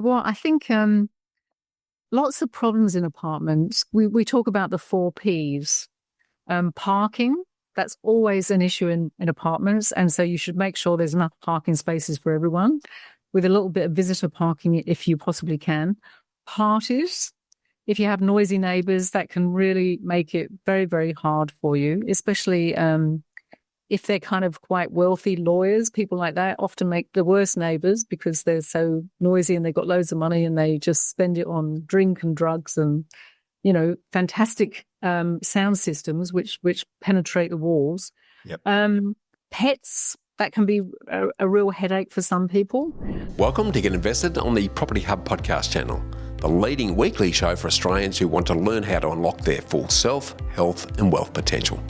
Well, I think lots of problems in apartments. We talk about the 4 Ps. Parking, that's always an issue in apartments. And so you should make sure there's enough parking spaces for everyone, with a little bit of visitor parking if you possibly can. Parties, if you have noisy neighbours, that can really make it very, very hard for you, especially if they're kind of quite wealthy lawyers. People like that often make the worst neighbours because they're so noisy and they've got loads of money and they just spend it on drink and drugs and, fantastic sound systems which penetrate the walls. Yep. Pets, that can be a real headache for some people. Welcome to Get Invested on the Property Hub podcast channel, the leading weekly show for Australians who want to learn how to unlock their full self, health and wealth potential.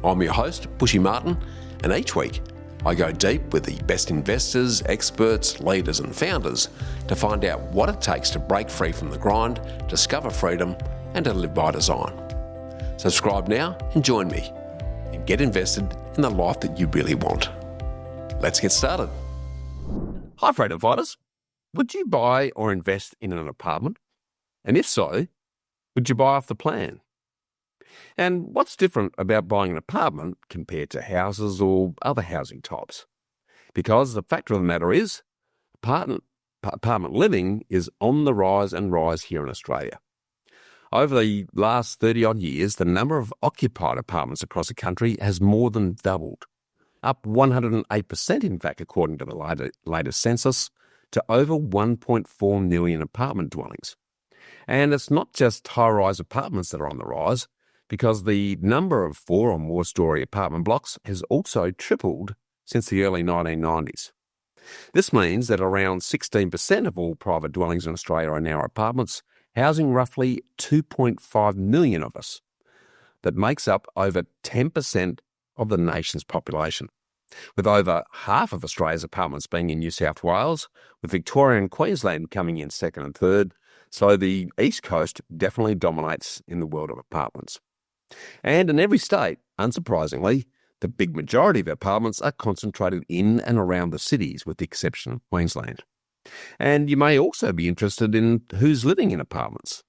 I'm your host, Bushy Martin, and each week I go deep with the best investors, experts, leaders and founders to find out what it takes to break free from the grind, discover freedom and to live by design. Subscribe now and join me and get invested in the life that you really want. Let's get started. Hi freedom fighters. Would you buy or invest in an apartment? And if so, would you buy off the plan? And what's different about buying an apartment compared to houses or other housing types? Because the fact of the matter is, apartment living is on the rise and rise here in Australia. Over the last 30-odd years, the number of occupied apartments across the country has more than doubled, up 108% in fact, according to the latest census, to over 1.4 million apartment dwellings. And it's not just high-rise apartments that are on the rise, because the number of 4 or more storey apartment blocks has also tripled since the early 1990s. This means that around 16% of all private dwellings in Australia are now apartments, housing roughly 2.5 million of us. That makes up over 10% of the nation's population, with over half of Australia's apartments being in New South Wales, with Victoria and Queensland coming in second and third, so the East Coast definitely dominates in the world of apartments. And in every state, unsurprisingly, the big majority of apartments are concentrated in and around the cities, with the exception of Queensland. And you may also be interested in who's living in apartments.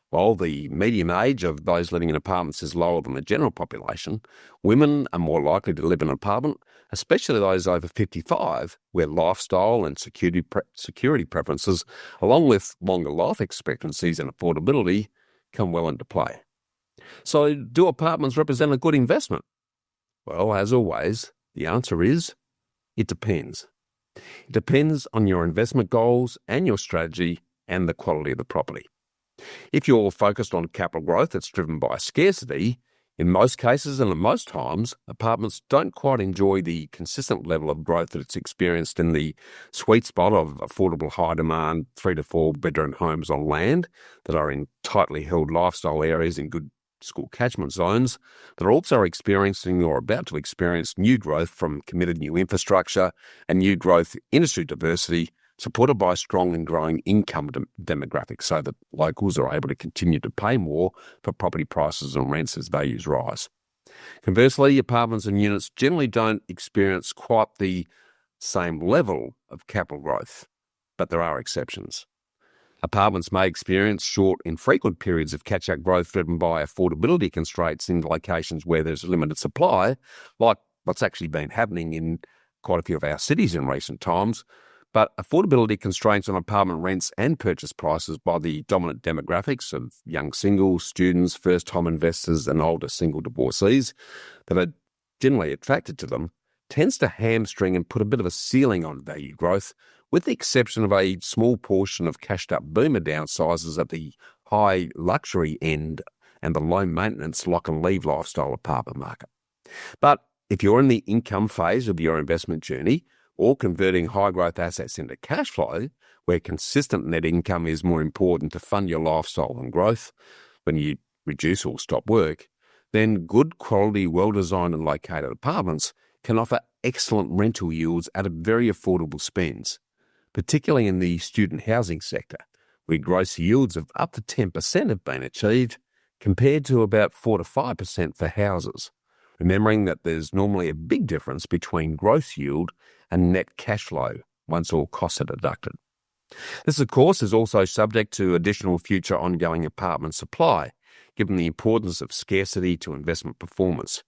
While the median age of those living in apartments is lower than the general population, women are more likely to live in an apartment, especially those over 55, where lifestyle and security preferences, along with longer life expectancies and affordability, come well into play. So, do apartments represent a good investment? Well, as always, the answer is, it depends. It depends on your investment goals and your strategy and the quality of the property. If you're focused on capital growth that's driven by scarcity, in most cases and at most times, apartments don't quite enjoy the consistent level of growth that it's experienced in the sweet spot of affordable high-demand 3 to 4 bedroom homes on land that are in tightly held lifestyle areas in good school catchment zones that are also experiencing or about to experience new growth from committed new infrastructure and new growth industry diversity supported by strong and growing income demographics so that locals are able to continue to pay more for property prices and rents as values rise. Conversely, apartments and units generally don't experience quite the same level of capital growth, but there are exceptions. Apartments may experience short, infrequent periods of catch-up growth driven by affordability constraints in locations where there's limited supply, like what's actually been happening in quite a few of our cities in recent times. But affordability constraints on apartment rents and purchase prices by the dominant demographics of young singles, students, first-time investors and older single divorcees that are generally attracted to them tends to hamstring and put a bit of a ceiling on value growth, with the exception of a small portion of cashed-up boomer downsizers at the high luxury end and the low-maintenance lock-and-leave lifestyle apartment market. But if you're in the income phase of your investment journey or converting high-growth assets into cash flow, where consistent net income is more important to fund your lifestyle and growth when you reduce or stop work, then good quality, well-designed and located apartments can offer excellent rental yields at a very affordable spends, particularly in the student housing sector, where gross yields of up to 10% have been achieved, compared to about 4 to 5% for houses, remembering that there's normally a big difference between gross yield and net cash flow once all costs are deducted. This, of course, is also subject to additional future ongoing apartment supply, given the importance of scarcity to investment performance,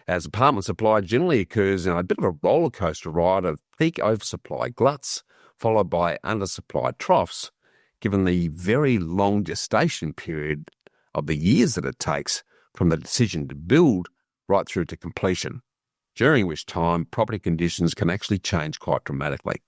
as apartment supply generally occurs in a bit of a roller coaster ride of peak oversupply gluts, followed by undersupplied troughs, given the very long gestation period of the years that it takes from the decision to build right through to completion, during which time property conditions can actually change quite dramatically.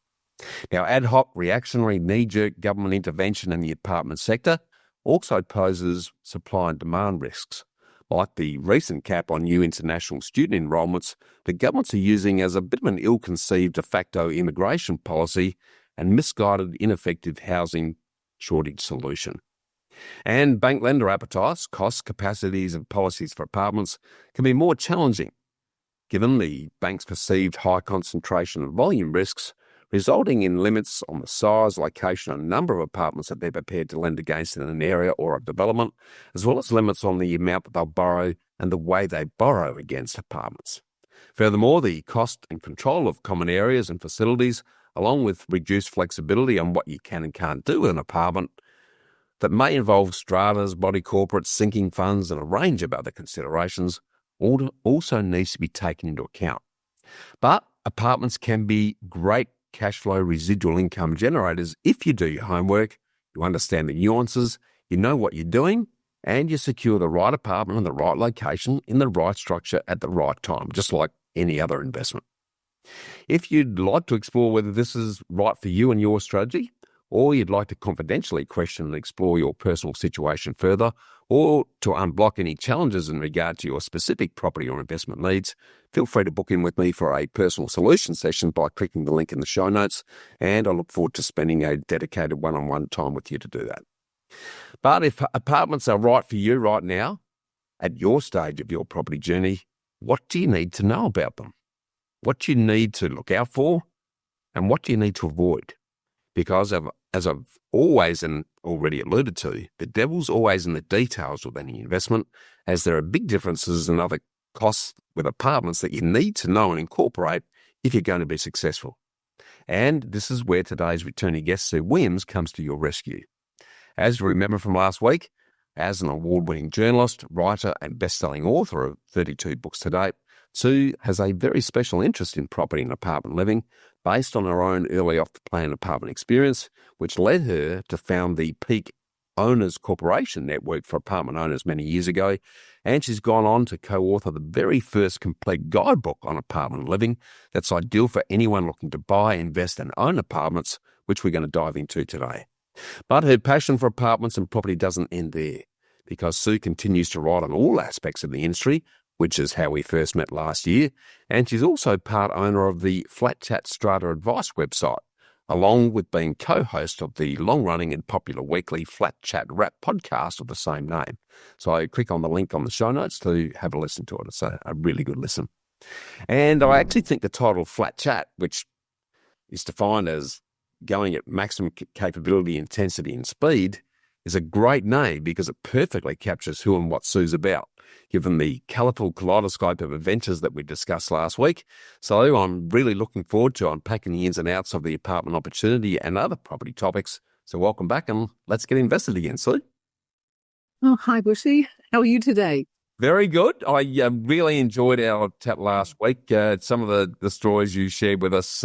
Now, ad hoc, reactionary, knee-jerk government intervention in the apartment sector also poses supply and demand risks, like the recent cap on new international student enrolments that governments are using as a bit of an ill-conceived de facto immigration policy and misguided, ineffective housing shortage solution. And bank lender appetites, costs, capacities and policies for apartments can be more challenging, given the bank's perceived high concentration of volume risks, resulting in limits on the size, location and number of apartments that they're prepared to lend against in an area or a development, as well as limits on the amount that they'll borrow and the way they borrow against apartments. Furthermore, the cost and control of common areas and facilities, along with reduced flexibility on what you can and can't do with an apartment, that may involve stratas, body corporates, sinking funds and a range of other considerations, also needs to be taken into account. But apartments can be great cash flow residual income generators if you do your homework, you understand the nuances, you know what you're doing, and you secure the right apartment in the right location in the right structure at the right time, just like any other investment. If you'd like to explore whether this is right for you and your strategy, or you'd like to confidentially question and explore your personal situation further, or to unblock any challenges in regard to your specific property or investment needs, feel free to book in with me for a personal solution session by clicking the link in the show notes, and I look forward to spending a dedicated one-on-one time with you to do that. But if apartments are right for you right now, at your stage of your property journey, what do you need to know about them? What do you need to look out for, and what do you need to avoid? Because as I've always and already alluded to, the devil's always in the details with any investment, as there are big differences and other costs with apartments that you need to know and incorporate if you're going to be successful. And this is where today's returning guest, Sue Williams, comes to your rescue. As you remember from last week, as an award-winning journalist, writer and best-selling author of 32 books to date, Sue has a very special interest in property and apartment living based on her own early off-the-plan apartment experience, which led her to found the Peak Owners Corporation network for apartment owners many years ago, and she's gone on to co-author the very first complete guidebook on apartment living that's ideal for anyone looking to buy, invest and own apartments, which we're going to dive into today. But her passion for apartments and property doesn't end there, because Sue continues to write on all aspects of the industry, which is how we first met last year, and she's also part owner of the Flat Chat Strata Advice website, along with being co-host of the long-running and popular weekly Flat Chat Rap podcast of the same name. So click on the link on the show notes to have a listen to it. It's a really good listen. And I actually think the title Flat Chat, which is defined as going at maximum capability, intensity and speed, is a great name because it perfectly captures who and what Sue's about, given the colourful kaleidoscope of adventures that we discussed last week. So I'm really looking forward to unpacking the ins and outs of the apartment opportunity and other property topics. So welcome back and let's get invested again, Sue. Oh, hi, Bushy. How are you today? Very good. I really enjoyed our chat last week. Some of the stories you shared with us,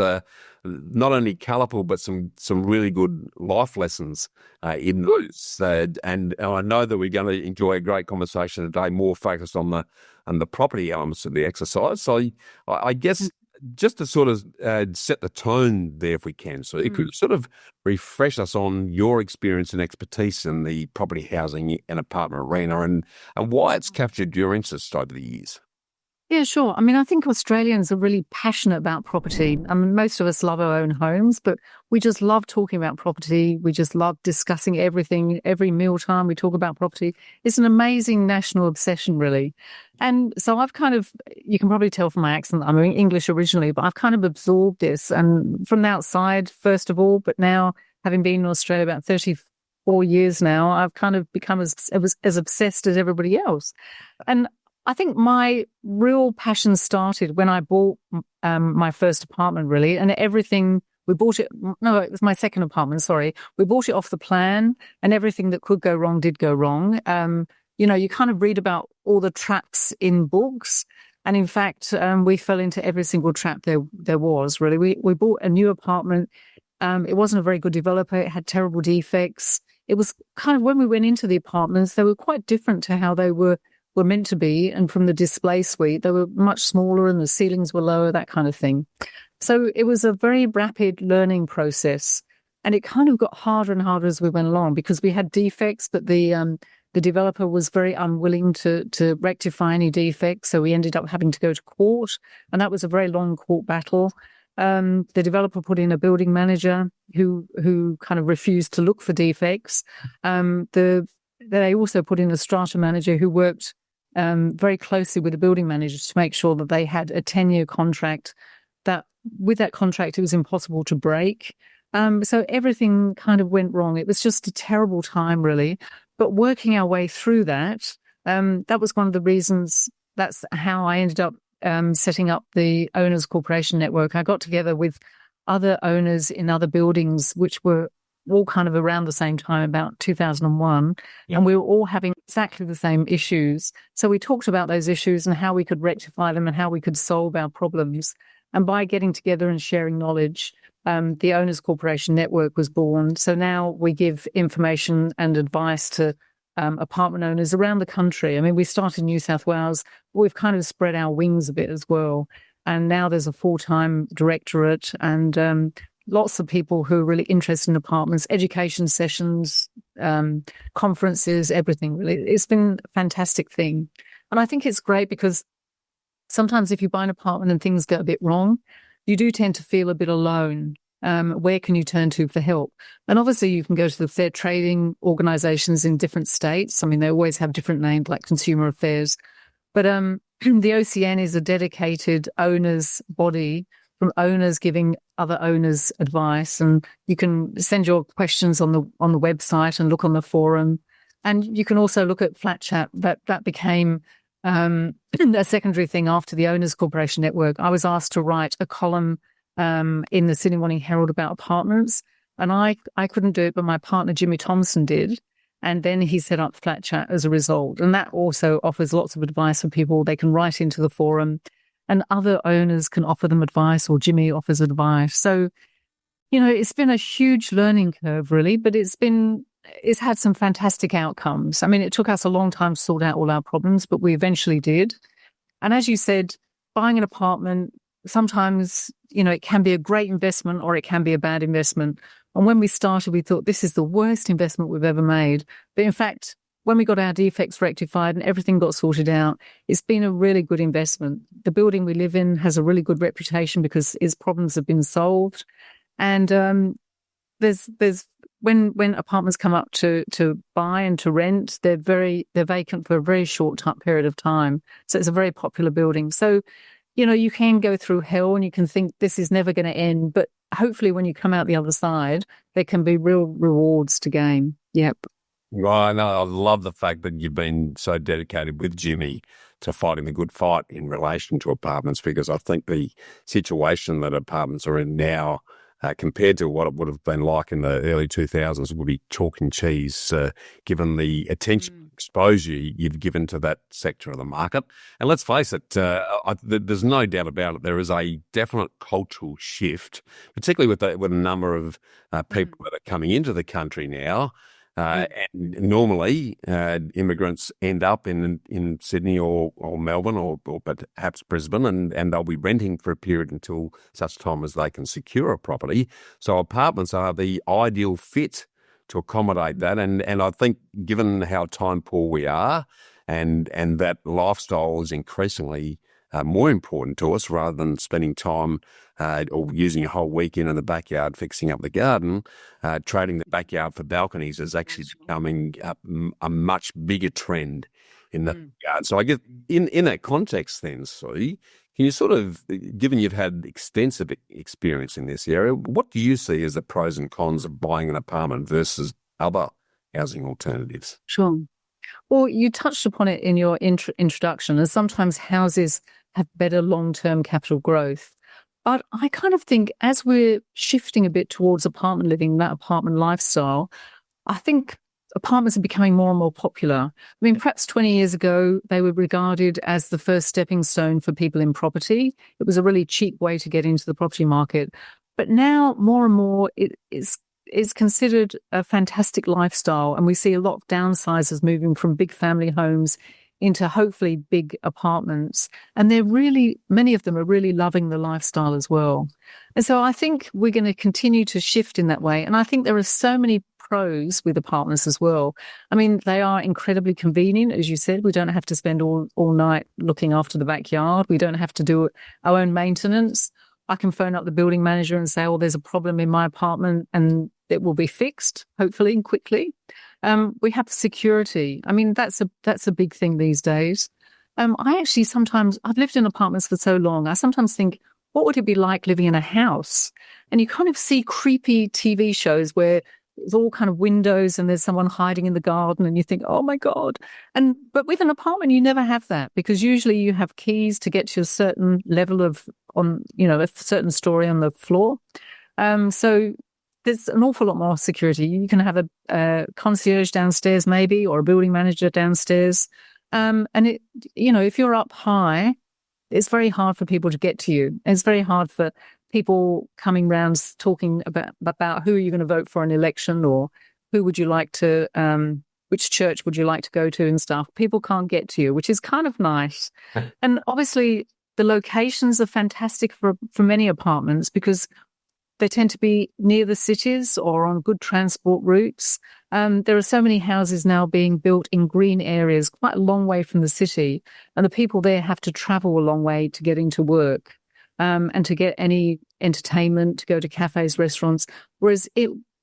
not only colourful, but some really good life lessons in those. And I know that we're going to enjoy a great conversation today, more focused on the property elements of the exercise. So I guess just to sort of set the tone there, if we can, so it could sort of refresh us on your experience and expertise in the property housing and apartment arena and why it's captured your interest over the years. Yeah, sure. I mean, I think Australians are really passionate about property. I mean, most of us love our own homes, but we just love talking about property. We just love discussing everything. Every mealtime we talk about property. It's an amazing national obsession, really. And so I've kind of, you can probably tell from my accent, I'm English originally, but I've kind of absorbed this. And from the outside, first of all, but now having been in Australia about 34 years now, I've kind of become as obsessed as everybody else. And I think my real passion started when I bought my first apartment, really, and everything We bought it. No, it was my second apartment. Sorry. We bought it off the plan, and everything that could go wrong did go wrong. You kind of read about all the traps in books. And in fact, we fell into every single trap there was, really. We bought a new apartment. It wasn't a very good developer. It had terrible defects. It was kind of, when we went into the apartments, they were quite different to how they were meant to be. And from the display suite, they were much smaller and the ceilings were lower, that kind of thing. So it was a very rapid learning process. And it kind of got harder and harder as we went along because we had defects, but the developer was very unwilling to rectify any defects. So we ended up having to go to court. And that was a very long court battle. The developer put in a building manager who kind of refused to look for defects. They also put in a strata manager who worked very closely with the building manager to make sure that they had a 10-year contract, that with that contract it was impossible to break. So everything kind of went wrong. It was just a terrible time, really. But working our way through that, that was one of the reasons. That's how I ended up setting up the Owners Corporation Network. I got together with other owners in other buildings, which were all kind of around the same time, about 2001, and we were all having exactly the same issues. So we talked about those issues and how we could rectify them and how we could solve our problems. And by getting together and sharing knowledge, the Owners Corporation Network was born. So now we give information and advice to apartment owners around the country. I mean, we started in New South Wales. We've kind of spread our wings a bit as well. And now there's a full-time directorate and lots of people who are really interested in apartments, education sessions, conferences, everything really. It's been a fantastic thing. And I think it's great because sometimes if you buy an apartment and things go a bit wrong, you do tend to feel a bit alone. Where can you turn to for help? And obviously you can go to the fair trading organisations in different states. I mean, they always have different names like Consumer Affairs. But the OCN is a dedicated owners body from owners giving other owners advice. And you can send your questions on the website and look on the forum. And you can also look at Flat Chat. That became a secondary thing after the Owners Corporation Network. I was asked to write a column in the Sydney Morning Herald about apartments. And I couldn't do it, but my partner, Jimmy Thompson, did. And then he set up Flat Chat as a result. And that also offers lots of advice for people. They can write into the forum and other owners can offer them advice, or Jimmy offers advice. So, it's been a huge learning curve, really, but it's had some fantastic outcomes. I mean, it took us a long time to sort out all our problems, but we eventually did. And as you said, buying an apartment, sometimes, it can be a great investment or it can be a bad investment. And when we started, we thought this is the worst investment we've ever made. But in fact, when we got our defects rectified and everything got sorted out, it's been a really good investment. The building we live in has a really good reputation because its problems have been solved. And there's when apartments come up to buy and to rent, they're vacant for a very short period of time. So it's a very popular building. So, you can go through hell and you can think this is never going to end, but hopefully when you come out the other side, there can be real rewards to gain. Yep. Well, I know. I love the fact that you've been so dedicated with Jimmy to fighting the good fight in relation to apartments, because I think the situation that apartments are in now, compared to what it would have been like in the early 2000s, would be chalk and cheese, given the attention and exposure you've given to that sector of the market. And let's face it, there's no doubt about it, there is a definite cultural shift, particularly with a number of people that are coming into the country now. And normally, immigrants end up in Sydney or Melbourne or perhaps Brisbane, and they'll be renting for a period until such time as they can secure a property. So apartments are the ideal fit to accommodate that. And I think given how time poor we are, and that lifestyle is increasingly more important to us rather than spending time or using a whole weekend in the backyard fixing up the garden, trading the backyard for balconies is actually becoming a much bigger trend in that regard. So I guess in that context then, Sue, can you sort of, given you've had extensive experience in this area, what do you see as the pros and cons of buying an apartment versus other housing alternatives? Sure. Well, you touched upon it in your introduction, and sometimes houses have better long-term capital growth. But I kind of think as we're shifting a bit towards apartment living, that apartment lifestyle, I think apartments are becoming more and more popular. I mean, perhaps 20 years ago, they were regarded as the first stepping stone for people in property. It was a really cheap way to get into the property market. But now more and more it is considered a fantastic lifestyle. And we see a lot of downsizers moving from big family homes into hopefully big apartments. And many of them are really loving the lifestyle as well. And so I think we're going to continue to shift in that way. And I think there are so many pros with apartments as well. I mean, they are incredibly convenient. As you said, we don't have to spend all night looking after the backyard. We don't have to do our own maintenance. I can phone up the building manager and say, oh, there's a problem in my apartment, and it will be fixed, hopefully, and quickly. We have security. I mean, that's a big thing these days. I actually sometimes, I've lived in apartments for so long, I sometimes think, what would it be like living in a house? And you kind of see creepy TV shows where there's all kind of windows and there's someone hiding in the garden and you think, oh my God. But with an apartment, you never have that, because usually you have keys to get to a certain level a certain story on the floor. So there's an awful lot more security. You can have a concierge downstairs maybe, or a building manager downstairs. And if you're up high, it's very hard for people to get to you. It's very hard for people coming round talking about who are you going to vote for in an election, or who would you like to, which church would you like to go to and stuff. People can't get to you, which is kind of nice. And obviously the locations are fantastic for many apartments, because they tend to be near the cities or on good transport routes. There are so many houses now being built in green areas, quite a long way from the city, and the people there have to travel a long way to get into work. And to get any entertainment, to go to cafes, restaurants, whereas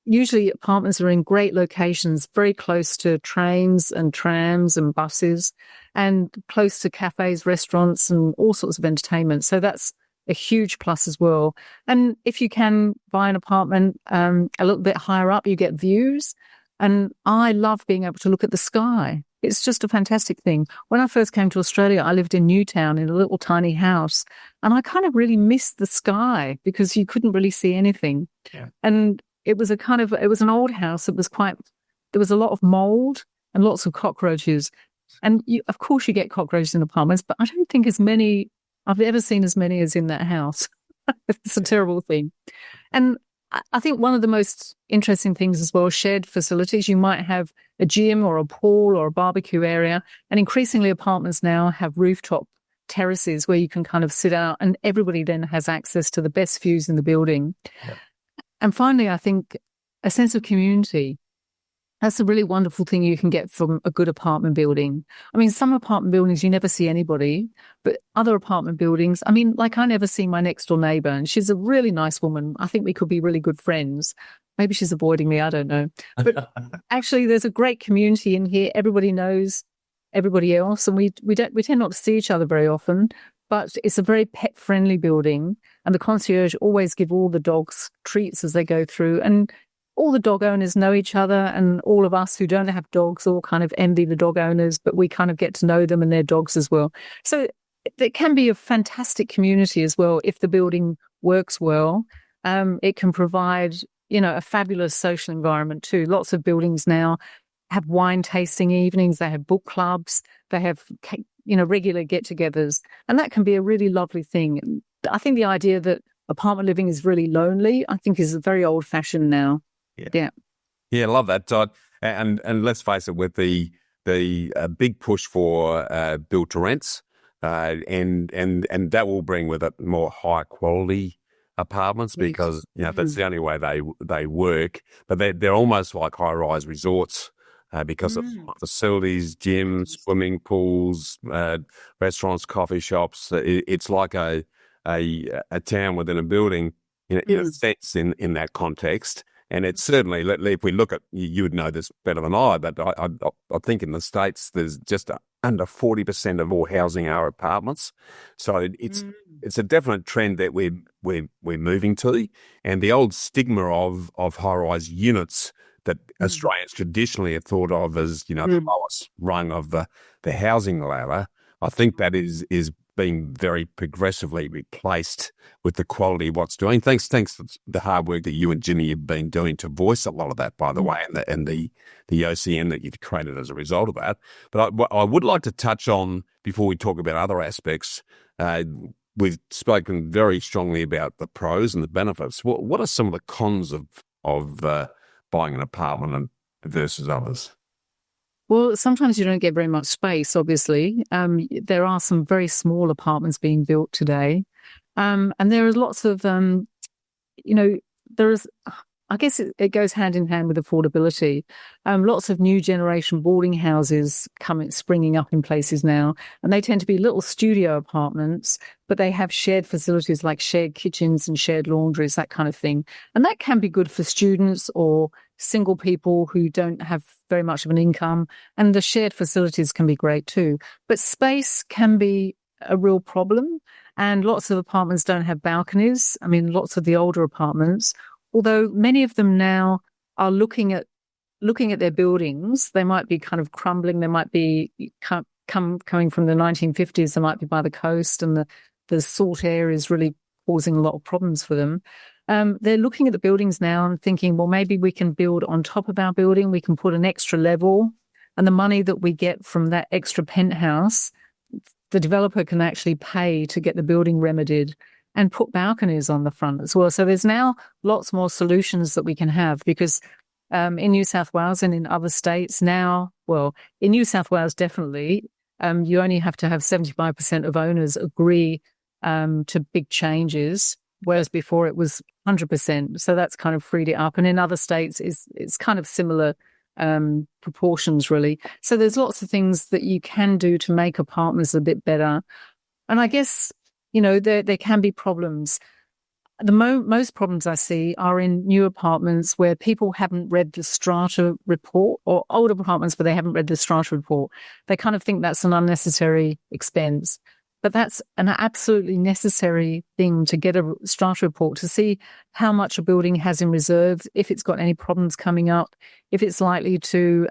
usually apartments are in great locations, very close to trains and trams and buses, and close to cafes, restaurants, and all sorts of entertainment. So that's a huge plus as well. And if you can buy an apartment a little bit higher up, you get views. And I love being able to look at the sky. It's just a fantastic thing. When I first came to Australia, I lived in Newtown in a little tiny house, and I kind of really missed the sky because you couldn't really see anything. Yeah. And it was an old house. There was a lot of mold and lots of cockroaches. And of course you get cockroaches in apartments, but I don't think I've ever seen as many as in that house. It's a terrible thing. And I think one of the most interesting things as well, shared facilities. You might have a gym or a pool or a barbecue area, and increasingly apartments now have rooftop terraces where you can kind of sit out, and everybody then has access to the best views in the building. Yeah. And finally, I think a sense of community. That's a really wonderful thing you can get from a good apartment building. I mean, some apartment buildings, you never see anybody, but other apartment buildings, I mean, like I never see my next door neighbour, and she's a really nice woman. I think we could be really good friends. Maybe she's avoiding me, I don't know. But actually, there's a great community in here. Everybody knows everybody else, and we tend not to see each other very often, but it's a very pet-friendly building, and the concierge always give all the dogs treats as they go through, and all the dog owners know each other, and all of us who don't have dogs all kind of envy the dog owners, but we kind of get to know them and their dogs as well. So it can be a fantastic community as well if the building works well. It can provide, a fabulous social environment too. Lots of buildings now have wine tasting evenings, they have book clubs, they have, regular get-togethers, and that can be a really lovely thing. I think the idea that apartment living is really lonely, I think is very old-fashioned now. Yeah, I love that, Todd. And let's face it, with the big push for build to rents, and that will bring with it more high quality apartments, because that's the only way they work. But they're almost like high rise resorts because of facilities, gyms, swimming pools, restaurants, coffee shops. It's like a town within a building in a sense in that context. And it's certainly, if we look at, you would know this better than I, but I think in the States there's just under 40% of all housing are apartments. So it's a definite trend that we're moving to. And the old stigma of high-rise units that Australians traditionally have thought of as, the lowest rung of the housing ladder, I think that is been very progressively replaced with the quality of what's doing. Thanks to the hard work that you and Jimmy have been doing to voice a lot of that, by the way, and the OCN that you've created as a result of that. But I would like to touch on, before we talk about other aspects, we've spoken very strongly about the pros and the benefits. What are some of the cons of buying an apartment versus others? Well, sometimes you don't get very much space, obviously. There are some very small apartments being built today. And there is lots of, I guess it goes hand in hand with affordability. Lots of new generation boarding houses springing up in places now, and they tend to be little studio apartments, but they have shared facilities like shared kitchens and shared laundries, that kind of thing. And that can be good for students or single people who don't have very much of an income. And the shared facilities can be great too. But space can be a real problem. And lots of apartments don't have balconies. I mean, lots of the older apartments, although many of them now are looking at their buildings. They might be kind of crumbling. They might be coming from the 1950s. They might be by the coast, and the salt air is really causing a lot of problems for them. They're looking at the buildings now and thinking, well, maybe we can build on top of our building. We can put an extra level, and the money that we get from that extra penthouse, the developer can actually pay to get the building remedied and put balconies on the front as well. So there's now lots more solutions that we can have, because in New South Wales and in other states now, well, in New South Wales definitely, you only have to have 75% of owners agree to big changes, whereas before it was 100%. So that's kind of freed it up. And in other states, it's kind of similar proportions, really. So there's lots of things that you can do to make apartments a bit better. And I guess, there can be problems. The most problems I see are in new apartments where people haven't read the strata report, or older apartments where they haven't read the strata report. They kind of think that's an unnecessary expense. But that's an absolutely necessary thing, to get a strata report, to see how much a building has in reserve, if it's got any problems coming up, if it's likely to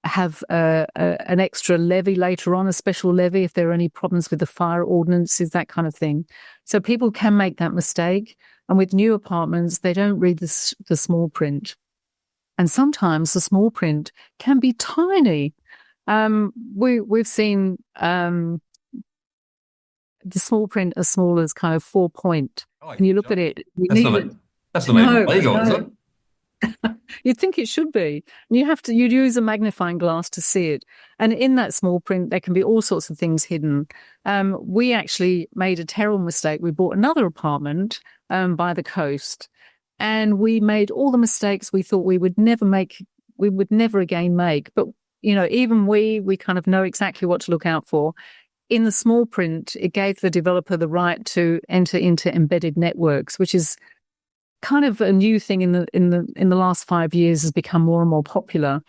have an extra levy later on, a special levy, if there are any problems with the fire ordinances, that kind of thing. So people can make that mistake. And with new apartments, they don't read the small print. And sometimes the small print can be tiny. We've seen the small print as small as kind of 4 point. And you look at it. That's not even legal, is it? You'd think it should be. You'd use a magnifying glass to see it. And in that small print, there can be all sorts of things hidden. We actually made a terrible mistake. We bought another apartment by the coast, and we made all the mistakes we thought we would never again make. But, even we kind of know exactly what to look out for. In the small print, it gave the developer the right to enter into embedded networks, which is kind of a new thing in the last 5 years, has become more and more popular.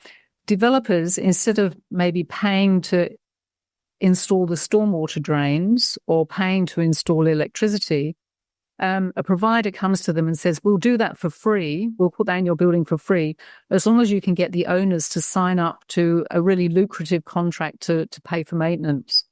Developers, instead of maybe paying to install the stormwater drains or paying to install electricity, a provider comes to them and says, we'll do that for free. We'll put that in your building for free, as long as you can get the owners to sign up to a really lucrative contract to pay for maintenance.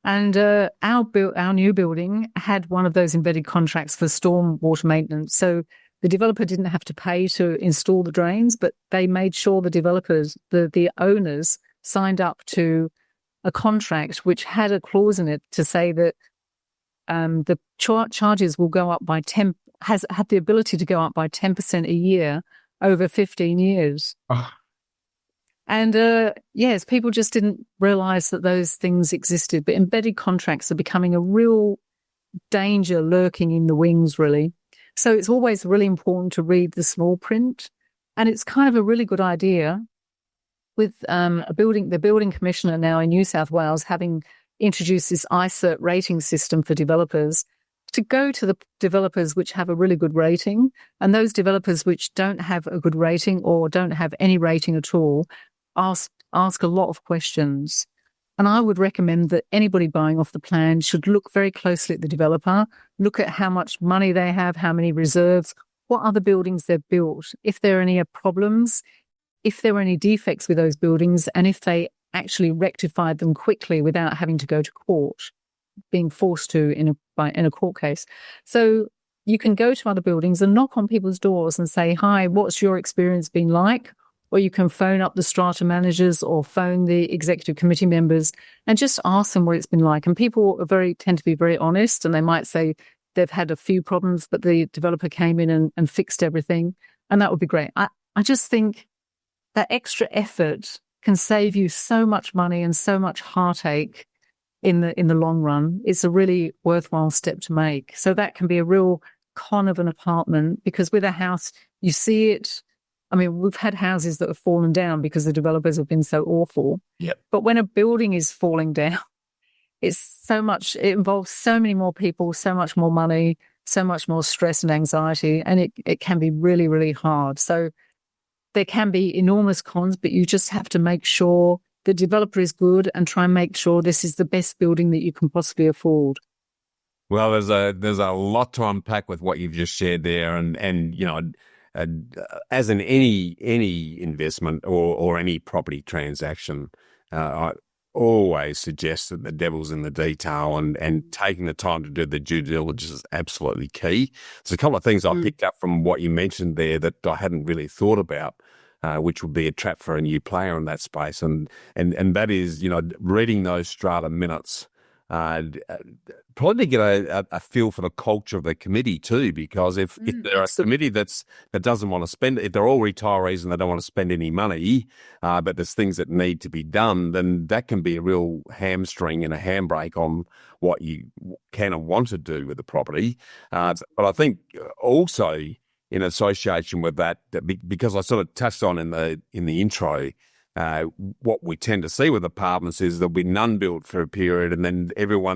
And our new building had one of those embedded contracts for storm water maintenance. So the developer didn't have to pay to install the drains, but they made sure the owners signed up to a contract which had a clause in it to say that the charges will go up by had the ability to go up by 10% a year over 15 years. Oh. And yes, people just didn't realize that those things existed. But embedded contracts are becoming a real danger lurking in the wings, really. So it's always really important to read the small print. And it's kind of a really good idea with the building commissioner now in New South Wales having introduced this ICERT rating system for developers, to go to the developers which have a really good rating, and those developers which don't have a good rating or don't have any rating at all, ask a lot of questions. And I would recommend that anybody buying off the plan should look very closely at the developer, look at how much money they have, how many reserves, what other buildings they've built, if there are any problems, if there were any defects with those buildings, and if they actually rectified them quickly without having to go to court. being forced to in a court case. So you can go to other buildings and knock on people's doors and say, "Hi, what's your experience been like?" Or you can phone up the strata managers or phone the executive committee members and just ask them what it's been like. And people tend to be very honest, and they might say they've had a few problems, but the developer came in and fixed everything. And that would be great. I just think that extra effort can save you so much money and so much heartache in the long run. It's a really worthwhile step to make. So that can be a real con of an apartment, because with a house, you see it. I mean, we've had houses that have fallen down because the developers have been so awful. Yep. But when a building is falling down, it involves so many more people, so much more money, so much more stress and anxiety, and it can be really, really hard. So there can be enormous cons, but you just have to make sure the developer is good and try and make sure this is the best building that you can possibly afford. Well, there's a lot to unpack with what you've just shared there, and you know, as in any investment or any property transaction, I always suggest that the devil's in the detail, and taking the time to do the due diligence is absolutely key. There's a couple of things I picked up from what you mentioned there that I hadn't really thought about, which would be a trap for a new player in that space, and that is, you know, reading those strata minutes. Probably get a feel for the culture of the committee too, because if they're a committee that doesn't want to spend, if they're all retirees and they don't want to spend any money, but there's things that need to be done, then that can be a real hamstring and a handbrake on what you can and want to do with the property. But I think also in association with that, because I sort of touched on in the intro, what we tend to see with apartments is there'll be none built for a period, and then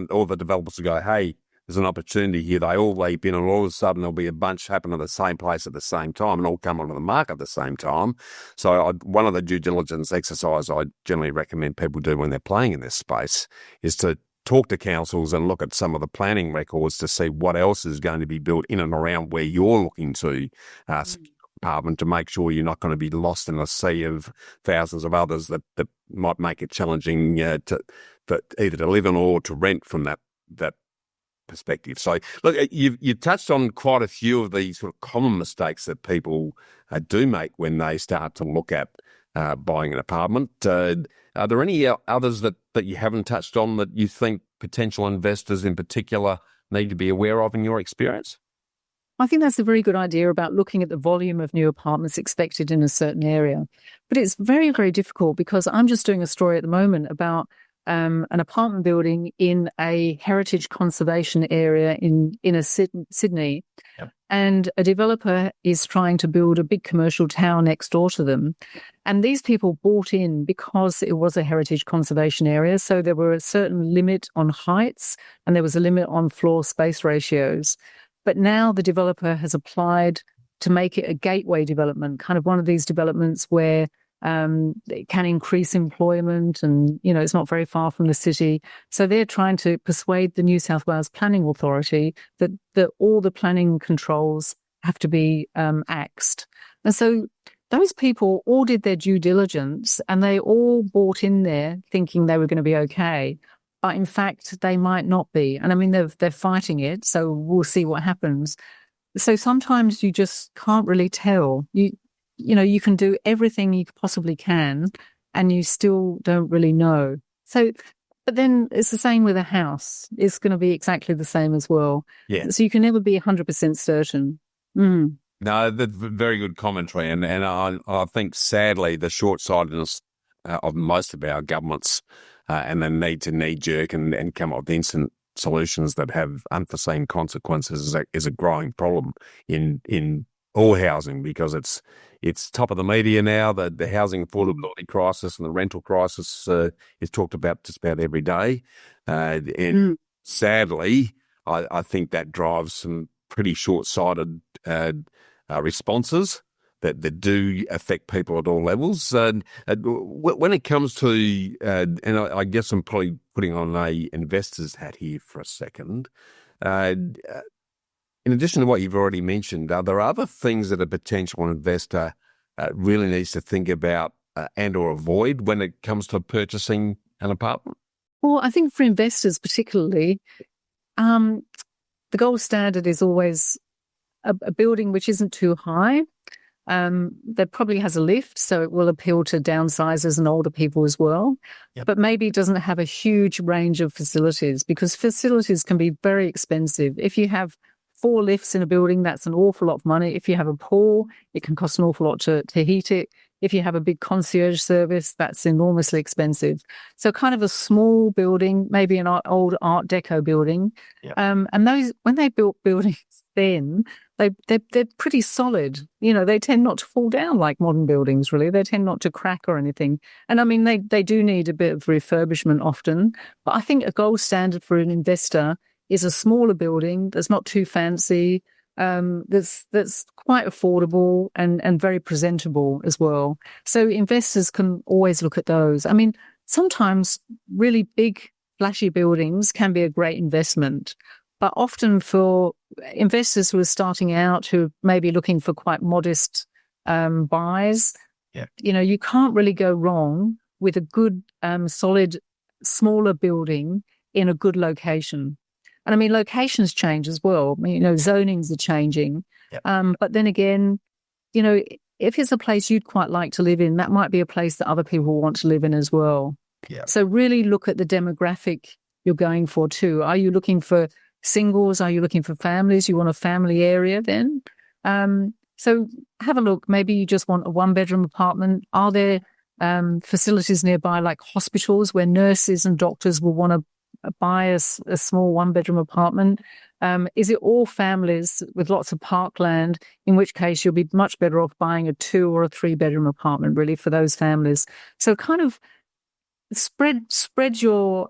all the developers will go, "Hey, there's an opportunity here." They all leap in, and all of a sudden there'll be a bunch happen at the same place at the same time, and all come onto the market at the same time. So one of the due diligence exercises I generally recommend people do when they're playing in this space is to talk to councils and look at some of the planning records to see what else is going to be built in and around where you're looking to apartment, to make sure you're not going to be lost in a sea of thousands of others that might make it challenging to either to live in or to rent from that perspective. So, look, you've touched on quite a few of these sort of common mistakes that people do make when they start to look at buying an apartment. Are there any others that you haven't touched on that you think potential investors in particular need to be aware of in your experience? I think that's a very good idea about looking at the volume of new apartments expected in a certain area. But it's very, very difficult, because I'm just doing a story at the moment about an apartment building in a heritage conservation area in Sydney. Yep. And a developer is trying to build a big commercial tower next door to them. And these people bought in because it was a heritage conservation area. So there were a certain limit on heights and there was a limit on floor space ratios. But now the developer has applied to make it a gateway development, kind of one of these developments where it can increase employment and, you know, it's not very far from the city. So they're trying to persuade the New South Wales Planning Authority that all the planning controls have to be axed. And so those people all did their due diligence and they all bought in there thinking they were going to be okay. But in fact, they might not be. And I mean, they're fighting it, so we'll see what happens. So sometimes you just can't really tell. You know, you can do everything you possibly can and you still don't really know. So, but then it's the same with a house. It's going to be exactly the same as well. Yeah. So you can never be 100% certain. Mm. No, that's very good commentary. And I think, sadly, the short-sightedness of most of our governments and the need to knee-jerk and come up with instant solutions that have unforeseen consequences is a growing problem in all housing, because it's top of the media now. The housing affordability crisis and the rental crisis is talked about just about every day. And sadly, I think that drives some pretty short-sighted responses that do affect people at all levels. When it comes to, and I guess I'm probably putting on a investor's hat here for a second, in addition to what you've already mentioned, are there other things that a potential investor really needs to think about and or avoid when it comes to purchasing an apartment? Well, I think for investors particularly, the gold standard is always a building which isn't too high. That probably has a lift, so it will appeal to downsizers and older people as well. Yep. But maybe it doesn't have a huge range of facilities, because facilities can be very expensive. If you have 4 lifts in a building, that's an awful lot of money. If you have a pool, it can cost an awful lot to heat it. If you have a big concierge service, that's enormously expensive. So kind of a small building, maybe an old Art Deco building. Yep. And those, when they built buildings then, they're pretty solid. You know, they tend not to fall down like modern buildings, really. They tend not to crack or anything. And I mean, they do need a bit of refurbishment often. But I think a gold standard for an investor is a smaller building that's not too fancy, that's quite affordable and very presentable as well. So investors can always look at those. I mean, sometimes really big, flashy buildings can be a great investment. But often for investors who are starting out, who may be looking for quite modest buys, you know, you can't really go wrong with a good, solid, smaller building in a good location. And I mean, locations change as well. I mean, you know, zonings are changing. Yep. But then again, you know, if it's a place you'd quite like to live in, that might be a place that other people want to live in as well. Yep. So really look at the demographic you're going for too. Are you looking for singles? Are you looking for families? You want a family area then? So have a look. Maybe you just want a 1-bedroom apartment. Are there facilities nearby like hospitals where nurses and doctors will want to buy a small 1-bedroom apartment? Is it all families with lots of parkland, in which case you'll be much better off buying a 2 or a 3-bedroom apartment really for those families. So kind of spread your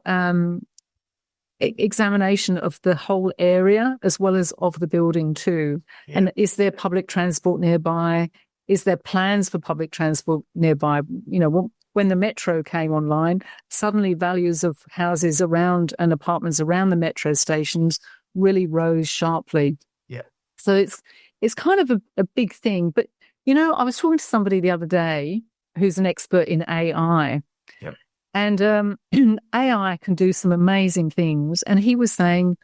examination of the whole area as well as of the building too. Yeah. And is there public transport nearby? Is there plans for public transport nearby? You know, when the metro came online, suddenly values of houses around and apartments around the metro stations really rose sharply. Yeah. So it's kind of a big thing. But, you know, I was talking to somebody the other day who's an expert in AI. Yep. And AI can do some amazing things. And he was saying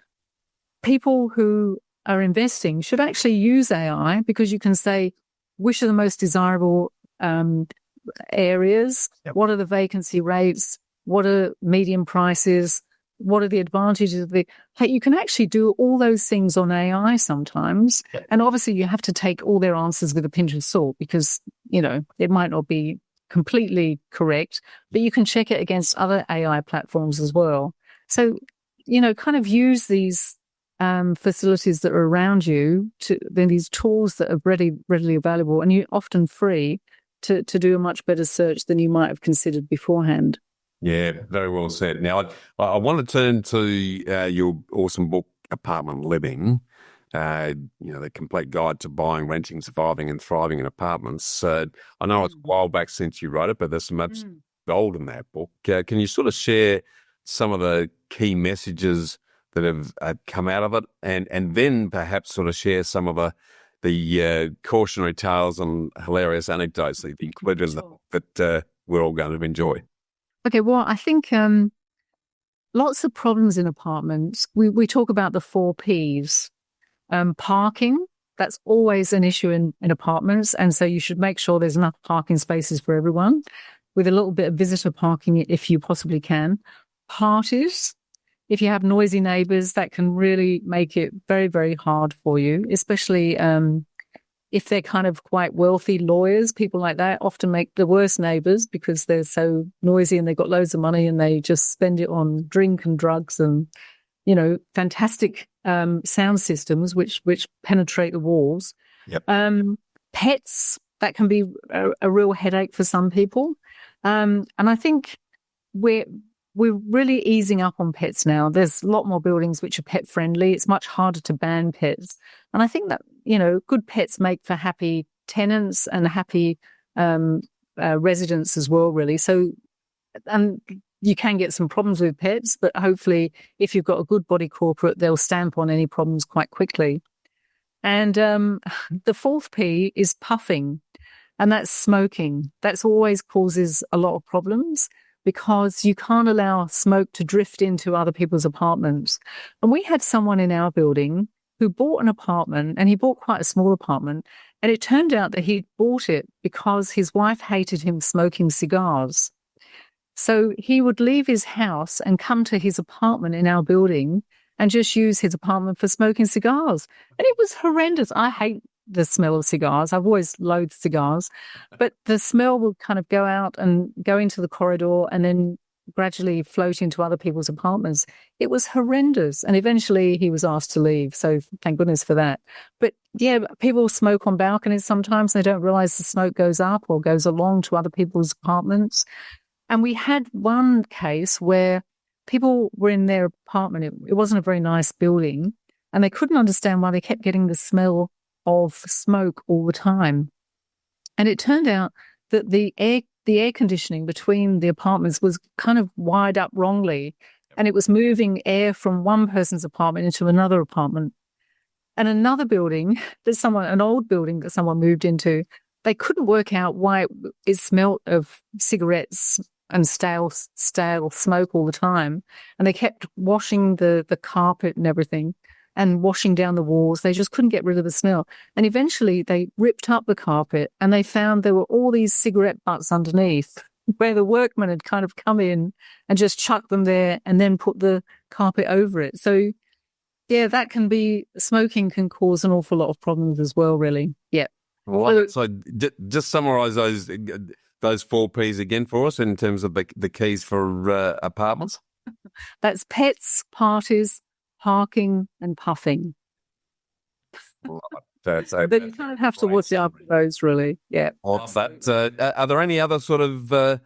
people who are investing should actually use AI, because you can say, which are the most desirable areas? Yep. What are the vacancy rates? What are median prices? What are the advantages of the... Hey, you can actually do all those things on AI sometimes. Yep. And obviously you have to take all their answers with a pinch of salt, because, you know, it might not be completely correct, but you can check it against other AI platforms as well. So, you know, kind of use these facilities that are around you, then these tools that are readily available, and you're often free to do a much better search than you might have considered beforehand. Yeah, very well said. Now, I want to turn to your awesome book, Apartment Living, you know, the complete guide to buying, renting, surviving and thriving in apartments. I know it's a while back since you wrote it, but there's some much gold in that book. Can you sort of share some of the key messages that have come out of it, and then perhaps sort of share some of the cautionary tales and hilarious anecdotes that you've included in the book that we're all going to enjoy? Okay, well, I think lots of problems in apartments. We talk about the 4 Ps. Parking, that's always an issue in apartments. And so you should make sure there's enough parking spaces for everyone, with a little bit of visitor parking if you possibly can. Parties, if you have noisy neighbours, that can really make it very, very hard for you, especially if they're kind of quite wealthy lawyers. People like that often make the worst neighbours because they're so noisy and they've got loads of money and they just spend it on drink and drugs and, you know, fantastic sound systems which penetrate the walls. Yep. Pets, that can be a real headache for some people. And I think we're really easing up on pets now. There's a lot more buildings which are pet friendly. It's much harder to ban pets. And I think that, you know, good pets make for happy tenants and happy residents as well, really. So, and you can get some problems with pets, but hopefully if you've got a good body corporate, they'll stamp on any problems quite quickly. And the 4th P is puffing, and that's smoking. That's always causes a lot of problems, because you can't allow smoke to drift into other people's apartments. And we had someone in our building who bought an apartment, and he bought quite a small apartment. And it turned out that he bought it because his wife hated him smoking cigars. So he would leave his house and come to his apartment in our building and just use his apartment for smoking cigars. And it was horrendous. I hate the smell of cigars. I've always loathed cigars. But the smell would kind of go out and go into the corridor and then gradually float into other people's apartments. It was horrendous. And eventually he was asked to leave. So thank goodness for that. But yeah, people smoke on balconies sometimes. They don't realize the smoke goes up or goes along to other people's apartments. And we had one case where people were in their apartment. It wasn't a very nice building, and they couldn't understand why they kept getting the smell of smoke all the time. And it turned out that the air conditioning between the apartments was kind of wired up wrongly, and it was moving air from one person's apartment into another apartment. And another building an old building that someone moved into, they couldn't work out why it smelled of cigarettes and stale smoke all the time. And they kept washing the carpet and everything and washing down the walls. They just couldn't get rid of the smell. And eventually they ripped up the carpet and they found there were all these cigarette butts underneath where the workmen had kind of come in and just chucked them there and then put the carpet over it. So yeah, smoking can cause an awful lot of problems as well, really. Yeah. Right. So just summarise those 4 Ps again for us in terms of the keys for apartments. That's pets, parties, parking, and puffing. Right. But you kind of have to watch out for those, really. Yeah. But are there any other sort of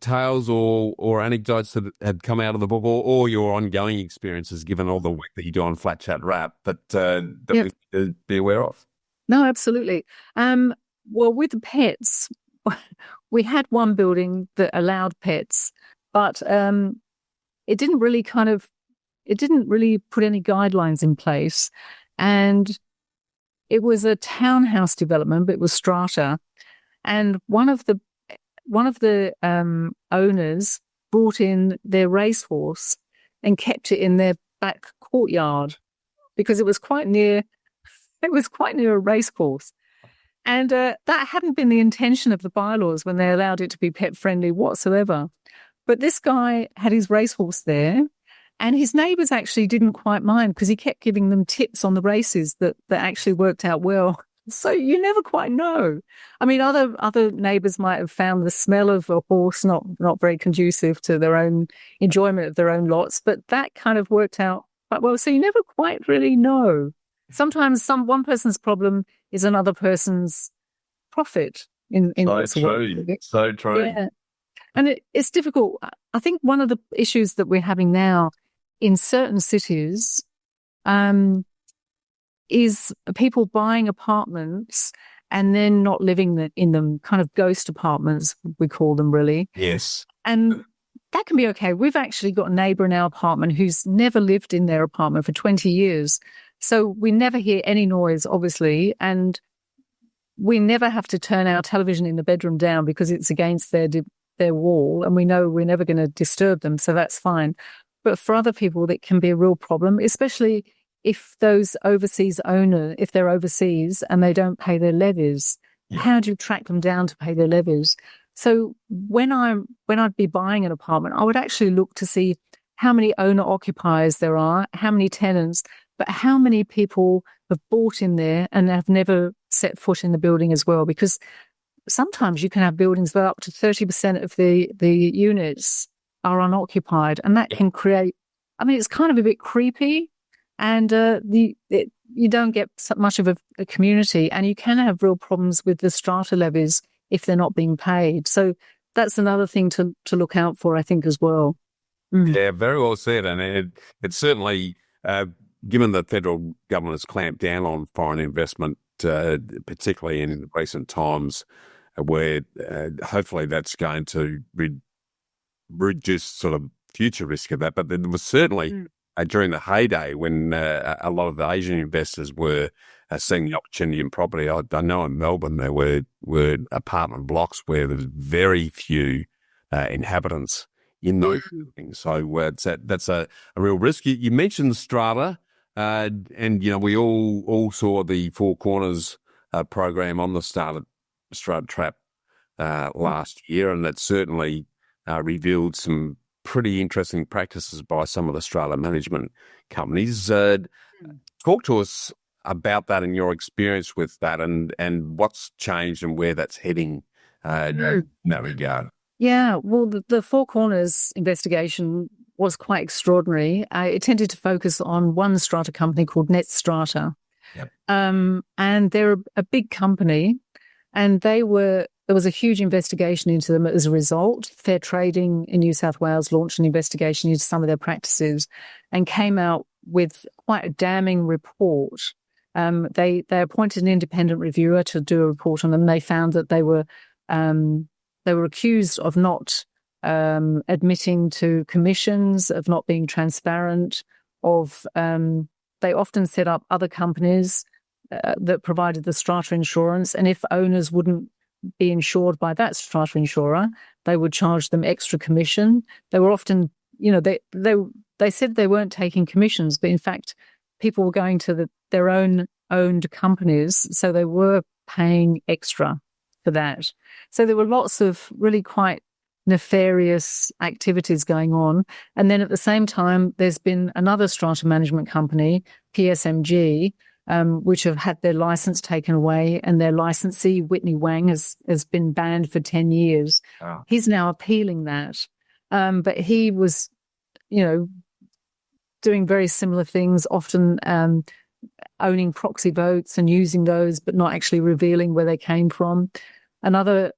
tales or anecdotes that had come out of the book, or your ongoing experiences, given all the work that you do on Flat Chat Wrap, that we should be aware of? No, absolutely. Well, with the pets, we had one building that allowed pets, but it didn't really put any guidelines in place. And it was a townhouse development, but it was strata. And one of the owners brought in their racehorse and kept it in their back courtyard because it was quite near a racecourse. And that hadn't been the intention of the bylaws when they allowed it to be pet friendly whatsoever. But this guy had his racehorse there, and his neighbours actually didn't quite mind because he kept giving them tips on the races that actually worked out well. So you never quite know. I mean, other neighbours might have found the smell of a horse not very conducive to their own enjoyment of their own lots, but that kind of worked out quite well. So you never quite really know. Sometimes one person's problem is another person's profit. So true. Yeah. And it's difficult. I think one of the issues that we're having now in certain cities is people buying apartments and then not living in them, kind of ghost apartments, we call them, really. Yes. And that can be okay. We've actually got a neighbour in our apartment who's never lived in their apartment for 20 years. So we never hear any noise, obviously, and we never have to turn our television in the bedroom down because it's against their wall, and we know we're never going to disturb them, so that's fine. But for other people, that can be a real problem, especially if those if they're overseas and they don't pay their levies. Yeah. How do you track them down to pay their levies? So when I'd be buying an apartment, I would actually look to see how many owner-occupiers there are, how many tenants, but how many people have bought in there and have never set foot in the building as well. Because sometimes you can have buildings where up to 30% of the units are unoccupied, and that can create, it's kind of a bit creepy, and you don't get so much of a community, and you can have real problems with the strata levies if they're not being paid. So that's another thing to look out for, I think, as well. Mm. Yeah, very well said. And it's certainly, given the federal government has clamped down on foreign investment, particularly in recent times, where hopefully that's going to reduce sort of future risk of that. But there was certainly during the heyday when a lot of the Asian investors were seeing the opportunity in property. I know in Melbourne there were apartment blocks where there's very few inhabitants in those buildings. So that's a real risk. You mentioned strata, and we all saw the Four Corners program on the strata trap last year, and that certainly revealed some pretty interesting practices by some of the strata management companies. Talk to us about that and your experience with that, and what's changed and where that's heading in that regard. Yeah, well, the Four Corners investigation was quite extraordinary. It tended to focus on one strata company called Net Strata. Yep. And they're a big company, and there was a huge investigation into them as a result. Fair Trading in New South Wales launched an investigation into some of their practices and came out with quite a damning report. They appointed an independent reviewer to do a report on them. They found that they were accused of not admitting to commissions, of not being transparent, they often set up other companies that provided the strata insurance, and if owners wouldn't be insured by that strata insurer, they would charge them extra commission. They were often, they said they weren't taking commissions, but in fact, people were going to their own owned companies, so they were paying extra for that. So there were lots of really quite nefarious activities going on. And then at the same time, there's been another strata management company, PSMG, which have had their license taken away, and their licensee, Whitney Wang, has been banned for 10 years. Oh. He's now appealing that. But he was, doing very similar things, often owning proxy votes and using those, but not actually revealing where they came from. Another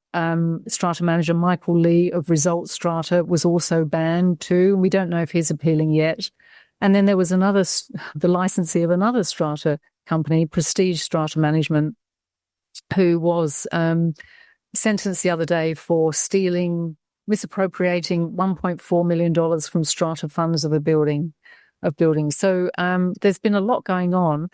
strata manager, Michael Lee of Result Strata, was also banned too. We don't know if he's appealing yet. And then there was the licensee of another strata company, Prestige Strata Management, who was sentenced the other day for misappropriating $1.4 million from strata funds of buildings. So there's been a lot going on,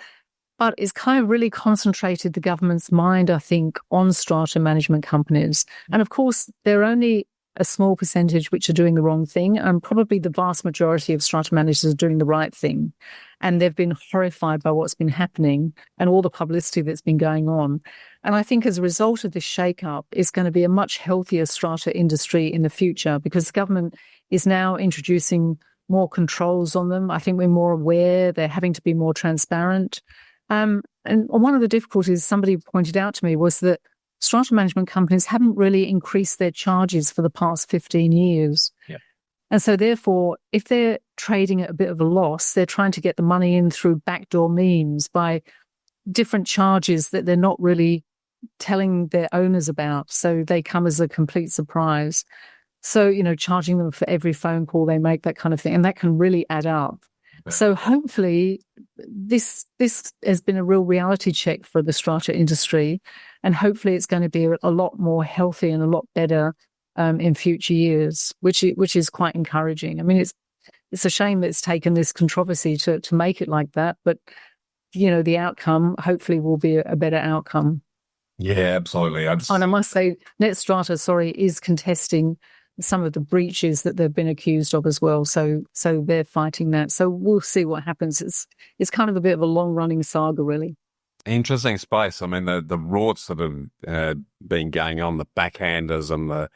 but it's kind of really concentrated the government's mind, I think, on strata management companies. And of course, they're only a small percentage which are doing the wrong thing, and probably the vast majority of strata managers are doing the right thing. And they've been horrified by what's been happening and all the publicity that's been going on. And I think as a result of this shake-up, it's going to be a much healthier strata industry in the future, because the government is now introducing more controls on them. I think we're more aware. They're having to be more transparent. And one of the difficulties somebody pointed out to me was that strata management companies haven't really increased their charges for the past 15 years. Yep. And so therefore, if they're trading at a bit of a loss, they're trying to get the money in through backdoor means by different charges that they're not really telling their owners about. So they come as a complete surprise. So, charging them for every phone call they make, that kind of thing. And that can really add up. So hopefully this has been a real reality check for the strata industry, and hopefully it's going to be a lot more healthy and a lot better in future years, which is quite encouraging. I mean, it's a shame that it's taken this controversy to make it like that, but the outcome hopefully will be a better outcome. Yeah, absolutely. And I must say, Net Strata, is contesting some of the breaches that they've been accused of as well. So they're fighting that. So we'll see what happens. It's kind of a bit of a long-running saga, really. Interesting space. I mean, the rorts that have been going on, the backhanders and the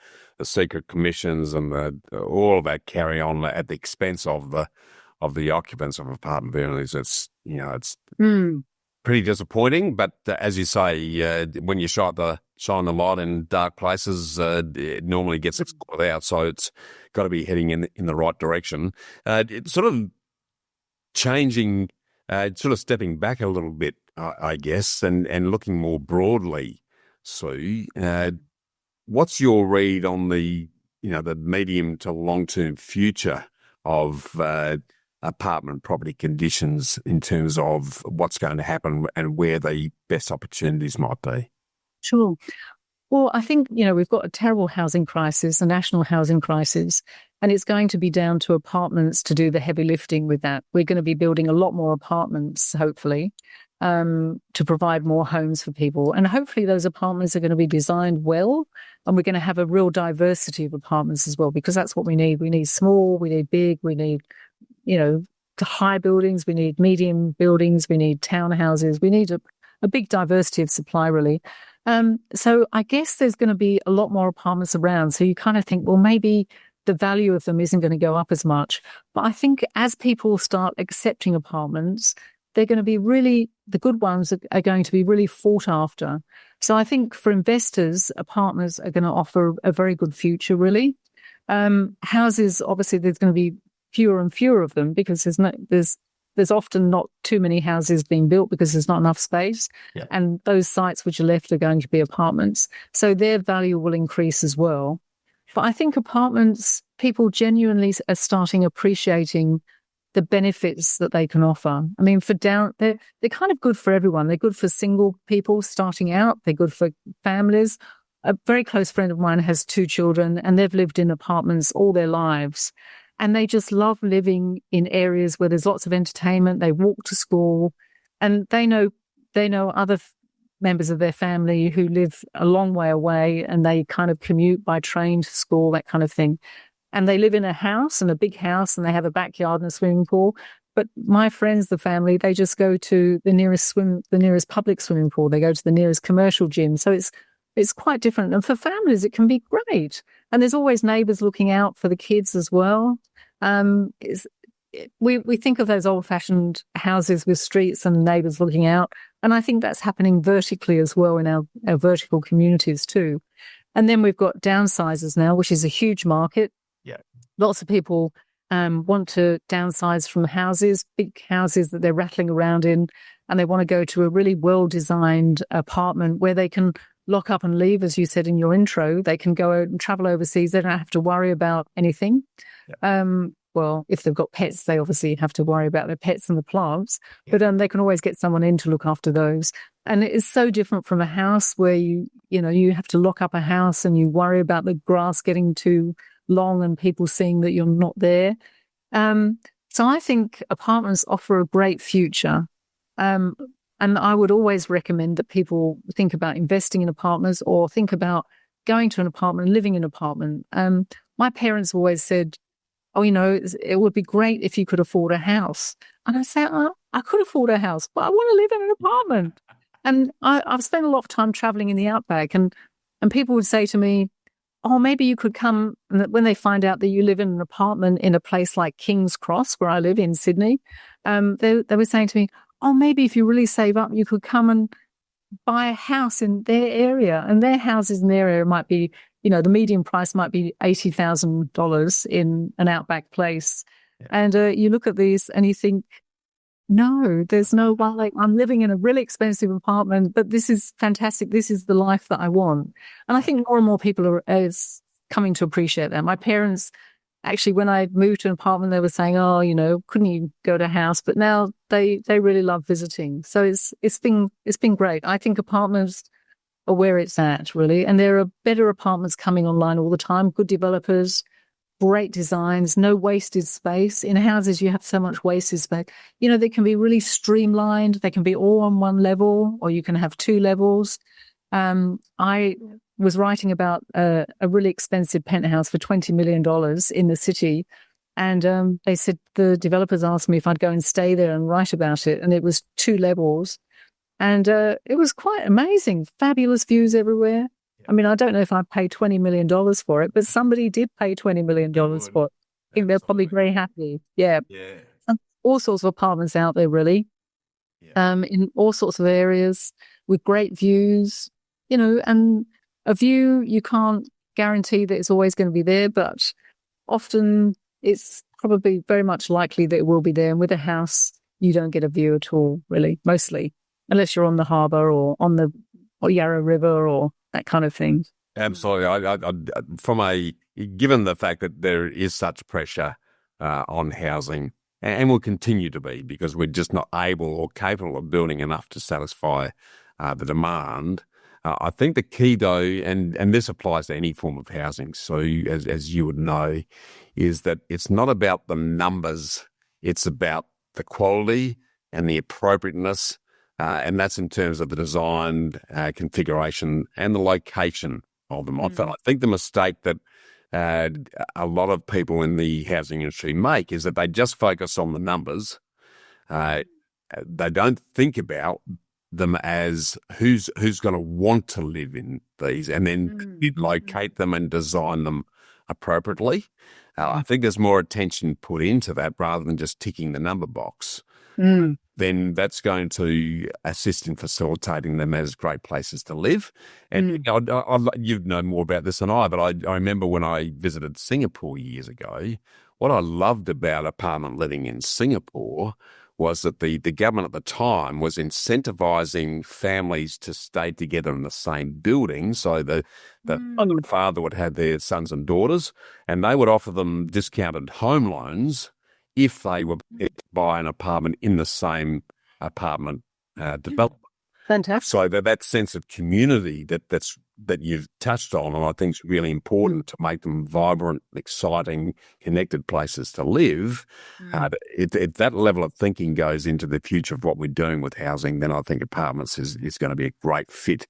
secret commissions and all of that carry on at the expense of the occupants of apartment buildings. It's pretty disappointing. But as you say, when you shine the light in dark places, it normally gets exploited out. So it's got to be heading in the right direction. It's sort of changing, sort of stepping back a little bit, I guess, and looking more broadly. Sue, what's your read on the medium to long term future of apartment property conditions in terms of what's going to happen and where the best opportunities might be? Sure. Well, I think, we've got a terrible housing crisis, a national housing crisis, and it's going to be down to apartments to do the heavy lifting with that. We're going to be building a lot more apartments, hopefully. to provide more homes for people. And hopefully those apartments are going to be designed well, and we're going to have a real diversity of apartments as well, because that's what we need. We need small, we need big, we need, high buildings, we need medium buildings, we need townhouses, we need a big diversity of supply, really. So I guess there's going to be a lot more apartments around. So you kind of think, well, maybe the value of them isn't going to go up as much. But I think as people start accepting apartments, they're going to be the good ones are going to be really sought after. So I think for investors, apartments are going to offer a very good future, really. Houses, obviously, there's going to be fewer and fewer of them because there's often not too many houses being built because there's not enough space. Yeah. And those sites which are left are going to be apartments. So their value will increase as well. But I think apartments, people genuinely are starting appreciating the benefits that they can offer. I mean, they're kind of good for everyone. They're good for single people starting out. They're good for families. A very close friend of mine has 2 children, and they've lived in apartments all their lives. And they just love living in areas where there's lots of entertainment. They walk to school, and they know other members of their family who live a long way away, and they kind of commute by train to school, that kind of thing. And they live in a house, and a big house, and they have a backyard and a swimming pool. But my friends, the family, they just go to the nearest public swimming pool. They go to the nearest commercial gym. So it's quite different. And for families, it can be great. And there's always neighbours looking out for the kids as well. We think of those old-fashioned houses with streets and neighbours looking out, and I think that's happening vertically as well in our vertical communities too. And then we've got downsizers now, which is a huge market. Yeah, lots of people want to downsize from houses, big houses that they're rattling around in, and they want to go to a really well-designed apartment where they can lock up and leave, as you said in your intro. They can go and travel overseas. They don't have to worry about anything. Yeah. Well, if they've got pets, they obviously have to worry about their pets and the plants, but they can always get someone in to look after those. And it is so different from a house where you have to lock up a house and you worry about the grass getting too long and people seeing that you're not there. So I think apartments offer a great future. And I would always recommend that people think about investing in apartments or think about going to an apartment and living in an apartment. My parents always said, it would be great if you could afford a house. And I say, I could afford a house, but I want to live in an apartment. And I've spent a lot of time traveling in the outback, and people would say to me, maybe you could come. And when they find out that you live in an apartment in a place like King's Cross, where I live in Sydney, they were saying to me, maybe if you really save up, you could come and buy a house in their area. And their houses in their area might be, the median price might be $80,000 in an outback place. Yeah. And you look at these and you think, no, there's no one. Like, I'm living in a really expensive apartment, but this is fantastic. This is the life that I want. And I think more and more people are coming to appreciate that. My parents, actually, when I moved to an apartment, they were saying, couldn't you go to a house? But now they really love visiting. So it's been great. I think apartments are where it's at, really. And there are better apartments coming online all the time, good developers, great designs, no wasted space. In houses, you have so much wasted space. They can be really streamlined. They can be all on one level, or you can have 2 levels. I was writing about a really expensive penthouse for $20 million in the city. And they said, the developers asked me if I'd go and stay there and write about it. And it was 2 levels. And it was quite amazing. Fabulous views everywhere. Yeah. I mean, I don't know if I paid $20 million for it, but somebody did pay $20 million for it. I think they're probably very happy. Yeah. All sorts of apartments out there, really. Yeah. In all sorts of areas with great views, and a view, you can't guarantee that it's always going to be there, but often it's probably very much likely that it will be there. And with a house, you don't get a view at all, really, mostly, unless you're on the harbour or on the Yarra River or that kind of thing. Absolutely. Given the fact that there is such pressure on housing, and will continue to be, because we're just not able or capable of building enough to satisfy the demand. I think the key, though, and this applies to any form of housing, so as you would know, is that it's not about the numbers, it's about the quality and the appropriateness and that's in terms of the design, configuration, and the location of them. I think the mistake that a lot of people in the housing industry make is that they just focus on the numbers. They don't think about them as who's going to want to live in these, and then locate them and design them appropriately. I think there's more attention put into that rather than just ticking the number box. Then that's going to assist in facilitating them as great places to live. And you know more about this than I, but I remember when I visited Singapore years ago, what I loved about apartment living in Singapore was that the government at the time was incentivizing families to stay together in the same building. So the mother and father would have their sons and daughters, and they would offer them discounted home loans if they were prepared to buy an apartment in the same apartment development. Fantastic. So that sense of community that you've touched on, and I think is really important to make them vibrant, exciting, connected places to live. If that level of thinking goes into the future of what we're doing with housing, then I think apartments is going to be a great fit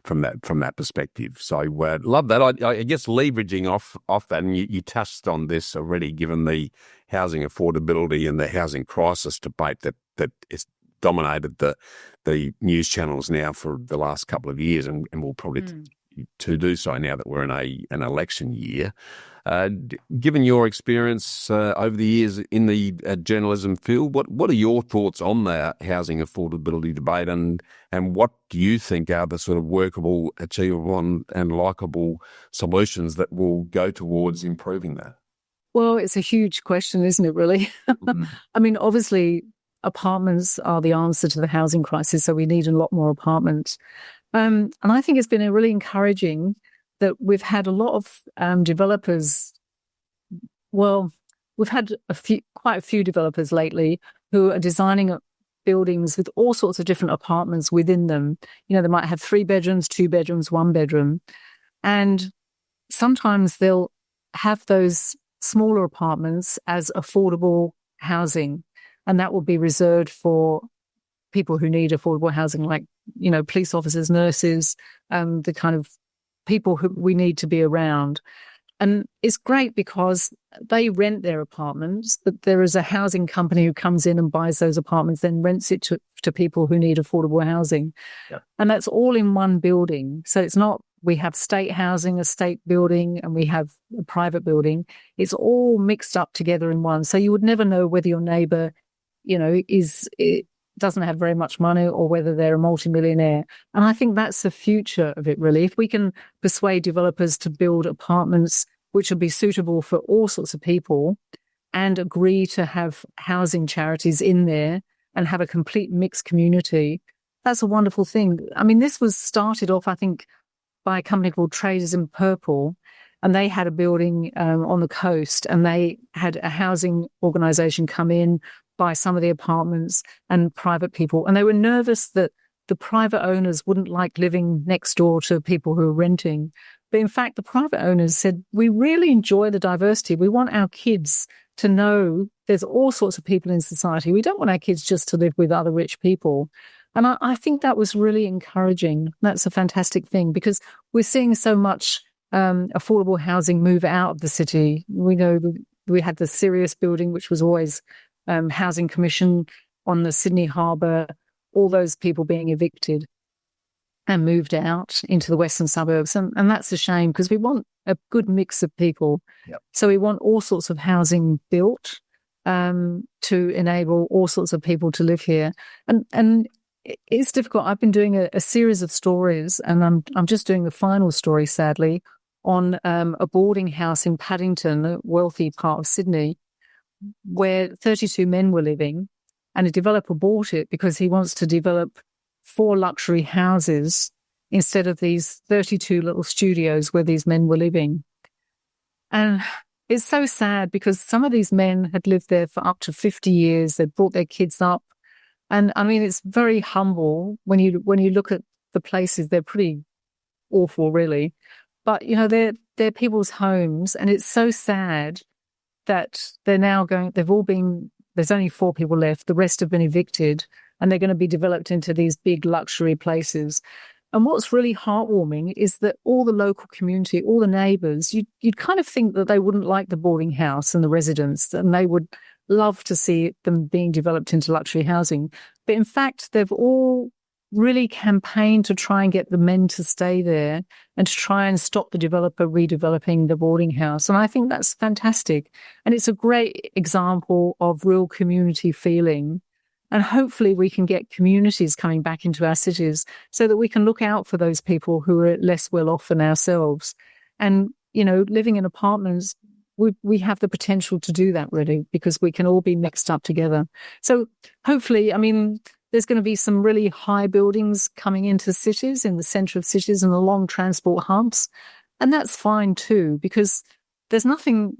from that perspective. So love that. I guess leveraging off that, and you touched on this already, given the housing affordability and the housing crisis debate that is dominated the news channels now for the last couple of years, and will probably to do so now that we're in an election year. Given your experience over the years in the journalism field, what are your thoughts on the housing affordability debate, and what do you think are the sort of workable, achievable, and likeable solutions that will go towards improving that? Well, it's a huge question, isn't it, really? I mean, obviously, apartments are the answer to the housing crisis, so we need a lot more apartments. And I think it's been really encouraging that we've had a lot of developers. Well, we've had quite a few developers lately who are designing buildings with all sorts of different apartments within them. You know, they might have 3 bedrooms, 2 bedrooms, 1 bedroom. And sometimes they'll have those smaller apartments as affordable housing. And that will be reserved for people who need affordable housing, like, you know, police officers, nurses, the kind of people who we need to be around. And it's great because they rent their apartments, but there is a housing company who comes in and buys those apartments, then rents it to people who need affordable housing. Yep. And that's all in one building. So it's not, we have state housing, a state building, and we have a private building. It's all mixed up together in one. So you would never know whether your neighbor, you know, doesn't have very much money or whether they're a multimillionaire. And I think that's the future of it, really. If we can persuade developers to build apartments which will be suitable for all sorts of people and agree to have housing charities in there and have a complete mixed community, that's a wonderful thing. I mean, this was started off, I think, by a company called Traders in Purple, and they had a building on the coast, and they had a housing organisation come in, buy some of the apartments, and private people. And they were nervous that the private owners wouldn't like living next door to people who are renting. But in fact, the private owners said, we really enjoy the diversity. We want our kids to know there's all sorts of people in society. We don't want our kids just to live with other rich people. And I think that was really encouraging. That's a fantastic thing, because we're seeing so much affordable housing move out of the city. We know we had the Sirius building, which was always Housing Commission on the Sydney Harbour, all those people being evicted and moved out into the western suburbs. And that's a shame, because we want a good mix of people. Yep. So we want all sorts of housing built to enable all sorts of people to live here. And it's difficult. I've been doing a series of stories, and I'm just doing the final story, sadly, on a boarding house in Paddington, a wealthy part of Sydney, where 32 men were living, and a developer bought it because he wants to develop 4 luxury houses instead of these 32 little studios where these men were living. And it's so sad, because some of these men had lived there for up to 50 years. They'd brought their kids up. And I mean, it's very humble when you look at the places. They're pretty awful, really. But, you know, they're people's homes, and it's so sad that they're now there's only 4 people left. The rest have been evicted. and they're going to be developed into these big luxury places. And what's really heartwarming is that all the local community, all the neighbours, you'd kind of think that they wouldn't like the boarding house and the residents, and they would love to see them being developed into luxury housing. But in fact, they've all really campaigned to try and get the men to stay there and to try and stop the developer redeveloping the boarding house. And I think that's fantastic. And it's a great example of real community feeling. And hopefully we can get communities coming back into our cities so that we can look out for those people who are less well off than ourselves. And, living in apartments, we have the potential to do that really, because we can all be mixed up together. So hopefully, there's going to be some really high buildings coming into cities, in the centre of cities and along transport hubs. And that's fine too, because there's nothing,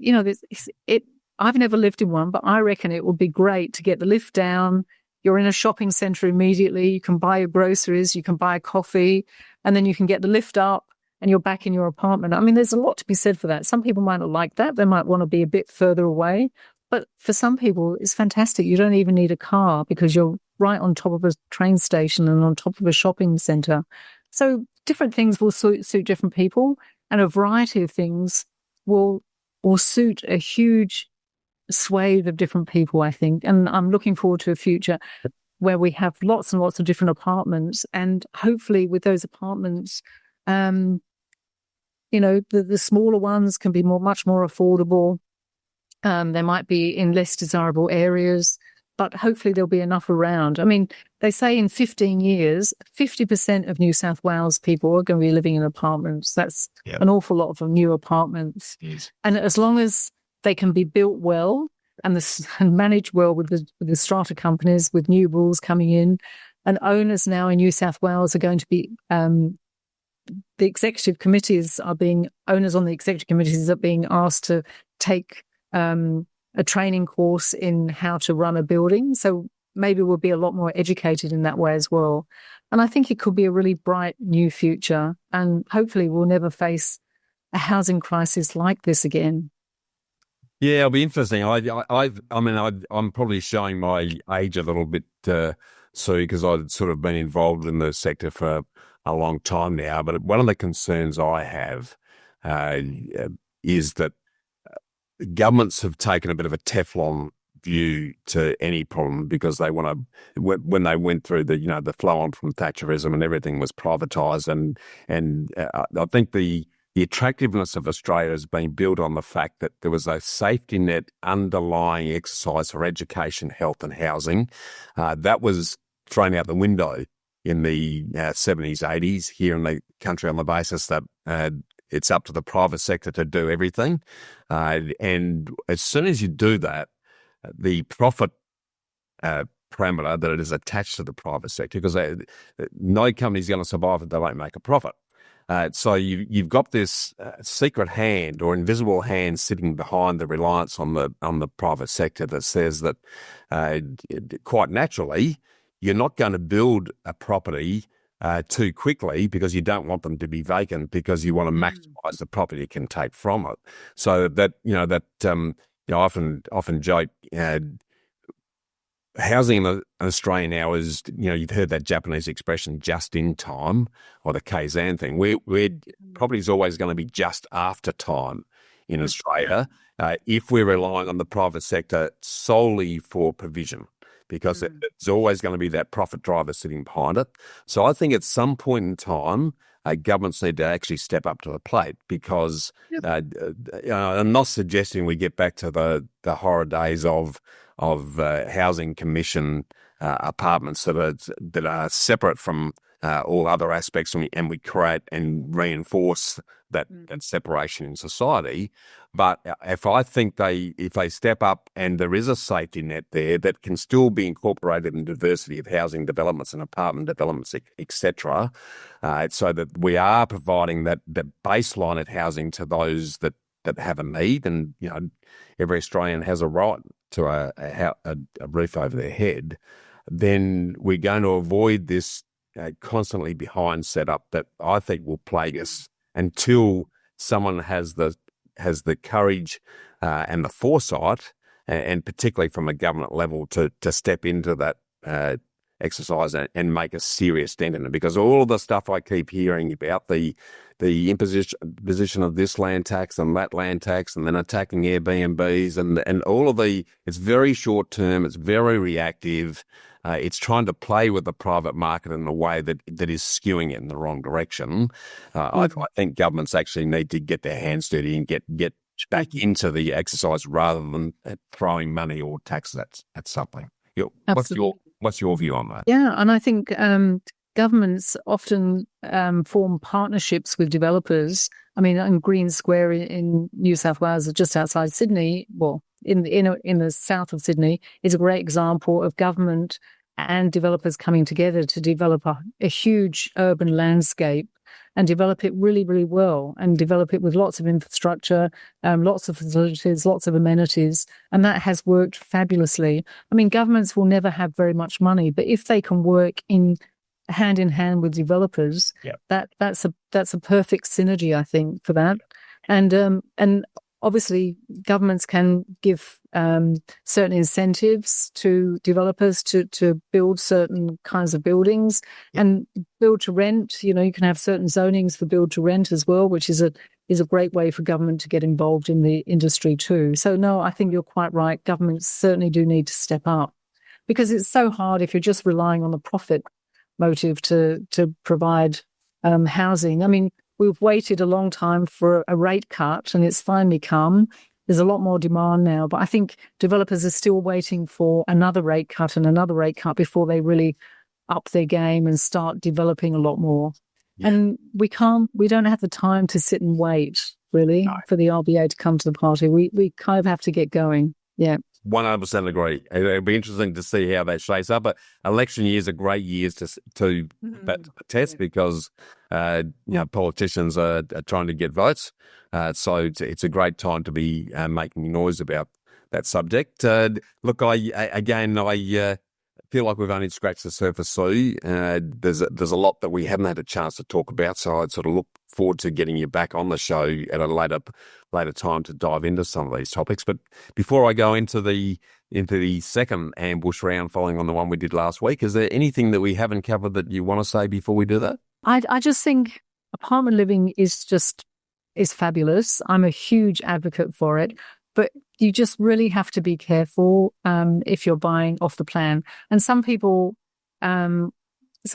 I've never lived in one, but I reckon it would be great to get the lift down. You're in a shopping centre immediately. You can buy your groceries, you can buy a coffee, and then you can get the lift up and you're back in your apartment. There's a lot to be said for that. Some people might not like that. They might want to be a bit further away. But for some people, it's fantastic. You don't even need a car because you're right on top of a train station and on top of a shopping centre. So different things will suit different people, and a variety of things will suit a huge swathe of different people, I think. And I'm looking forward to a future where we have lots and lots of different apartments, and hopefully with those apartments, the smaller ones can be much more affordable. They might be in less desirable areas, but hopefully there'll be enough around. They say in 15 years, 50% of New South Wales people are going to be living in apartments. That's an awful lot of new apartments. Yes. And as long as they can be built well and managed well with the strata companies, with new rules coming in, and owners now in New South Wales are going to be the executive committees are being owners on the executive committees are being asked to take a training course in how to run a building. So maybe we'll be a lot more educated in that way as well. And I think it could be a really bright new future. And hopefully we'll never face a housing crisis like this again. Yeah, it'll be interesting. I'm probably showing my age a little bit, Sue, because I've sort of been involved in the sector for a long time now. But one of the concerns I have is that governments have taken a bit of a Teflon view to any problem because they want to. When they went through the flow on from Thatcherism and everything was privatised, and I think the attractiveness of Australia has been built on the fact that there was a safety net underlying exercise for education, health and housing. That was thrown out the window in the 70s, 80s here in the country on the basis that it's up to the private sector to do everything. And as soon as you do that, the profit parameter that it is attached to the private sector, because no company is going to survive if they don't make a profit. So you've got this secret hand or invisible hand sitting behind the reliance on the private sector that says that quite naturally you're not going to build a property too quickly because you don't want them to be vacant because you want to maximise the profit you can take from it. So that I often joke. Housing in Australia now is, you've heard that Japanese expression, just in time, or the Kaizen thing. We're property is always going to be just after time in Australia if we're relying on the private sector solely for provision, because it's always going to be that profit driver sitting behind it. So I think at some point in time, governments need to actually step up to the plate because I'm not suggesting we get back to the horror days of housing commission apartments that are separate from all other aspects, and we create and reinforce that separation in society. But if they step up and there is a safety net there that can still be incorporated in diversity of housing developments and apartment developments, etc., so that we are providing that baseline of housing to those that have a need, and every Australian has a right to a roof over their head, then we're going to avoid this constantly behind setup that I think will plague us until someone has the courage and the foresight, and particularly from a government level, to step into that exercise and make a serious dent in it, because all of the stuff I keep hearing about the imposition of this land tax and that land tax, and then attacking Airbnbs and all of it's very short term, it's very reactive. It's trying to play with the private market in a way that is skewing it in the wrong direction. I think governments actually need to get their hands dirty and get back into the exercise rather than throwing money or taxes at something. What's your view on that? Yeah, and I think governments often form partnerships with developers. I mean, in Green Square in New South Wales, just outside Sydney, well, in the south of Sydney, is a great example of government and developers coming together to develop a huge urban landscape and develop it really, really well, and develop it with lots of infrastructure, lots of facilities, lots of amenities, and that has worked fabulously. I mean, governments will never have very much money, but if they can work in hand with developers, that's a perfect synergy, I think, for that. And obviously, governments can give certain incentives to developers to build certain kinds of buildings and build to rent. You know, you can have certain zonings for build to rent as well, which is a great way for government to get involved in the industry too. So no, I think you're quite right. Governments certainly do need to step up, because it's so hard if you're just relying on the profit motive to provide housing. I mean, we've waited a long time for a rate cut, and it's finally come. There's a lot more demand now, but I think developers are still waiting for another rate cut and another rate cut before they really up their game and start developing a lot more. Yeah. And we don't have the time to sit and wait, really, for the RBA to come to the party. We kind of have to get going. Yeah. 100% agree. It'll be interesting to see how that shapes up. But election years are great years to test, because politicians are trying to get votes. So it's a great time to be making noise about that subject. Look, I feel like we've only scratched the surface. So there's a lot that we haven't had a chance to talk about. So I'd sort of look forward to getting you back on the show at a later time to dive into some of these topics. But before I go into the second ambush round following on the one we did last week, is there anything that we haven't covered that you want to say before we do that? I just think apartment living is fabulous. I'm a huge advocate for it, but you just really have to be careful if you're buying off the plan. And some people, some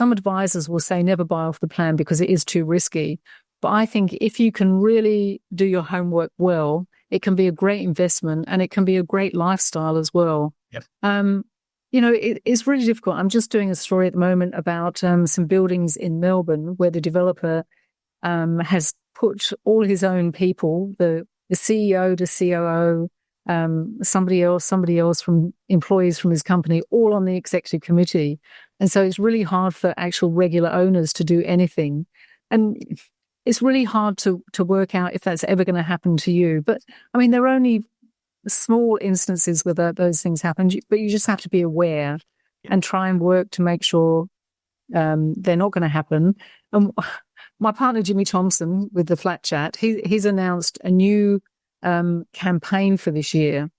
advisors will say never buy off the plan because it is too risky. But I think if you can really do your homework well, it can be a great investment, and it can be a great lifestyle as well. Yep. It's really difficult. I'm just doing a story at the moment about some buildings in Melbourne where the developer has put all his own people, the CEO, the COO, somebody else from employees from his company, all on the executive committee. And so it's really hard for actual regular owners to do anything. And it's really hard to work out if that's ever going to happen to you. But I mean, there are only small instances where those things happen, but you just have to be aware and try and work to make sure they're not going to happen. My partner, Jimmy Thompson, with the Flat Chat, he's announced a new campaign for this year.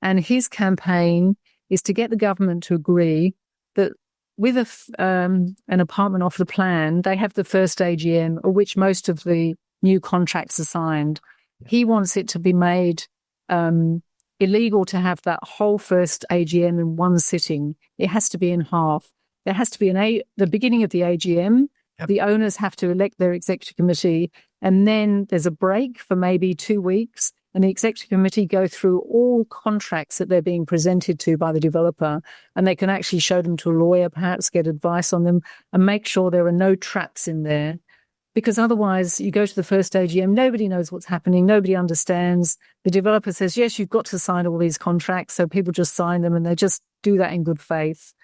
And his campaign is to get the government to agree that with an apartment off the plan, they have the first AGM, of which most of the new contracts are signed. He wants it to be made illegal to have that whole first AGM in one sitting. It has to be in half. There has to be the beginning of the AGM. Yep. The owners have to elect their executive committee, and then there's a break for maybe 2 weeks, and the executive committee go through all contracts that they're being presented to by the developer, and they can actually show them to a lawyer, perhaps get advice on them, and make sure there are no traps in there. Because otherwise, you go to the first AGM, nobody knows what's happening, nobody understands. The developer says, yes, you've got to sign all these contracts, so people just sign them, and they just do that in good faith.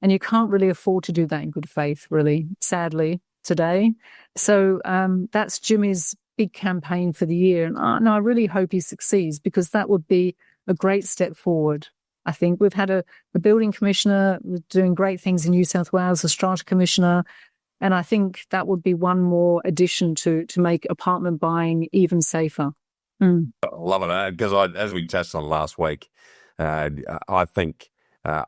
And you can't really afford to do that in good faith, really, sadly, today. So that's Jimmy's big campaign for the year. And I really hope he succeeds, because that would be a great step forward. I think we've had a building commissioner doing great things in New South Wales, a strata commissioner, and I think that would be one more addition to make apartment buying even safer. I love it, because as we touched on last week, I think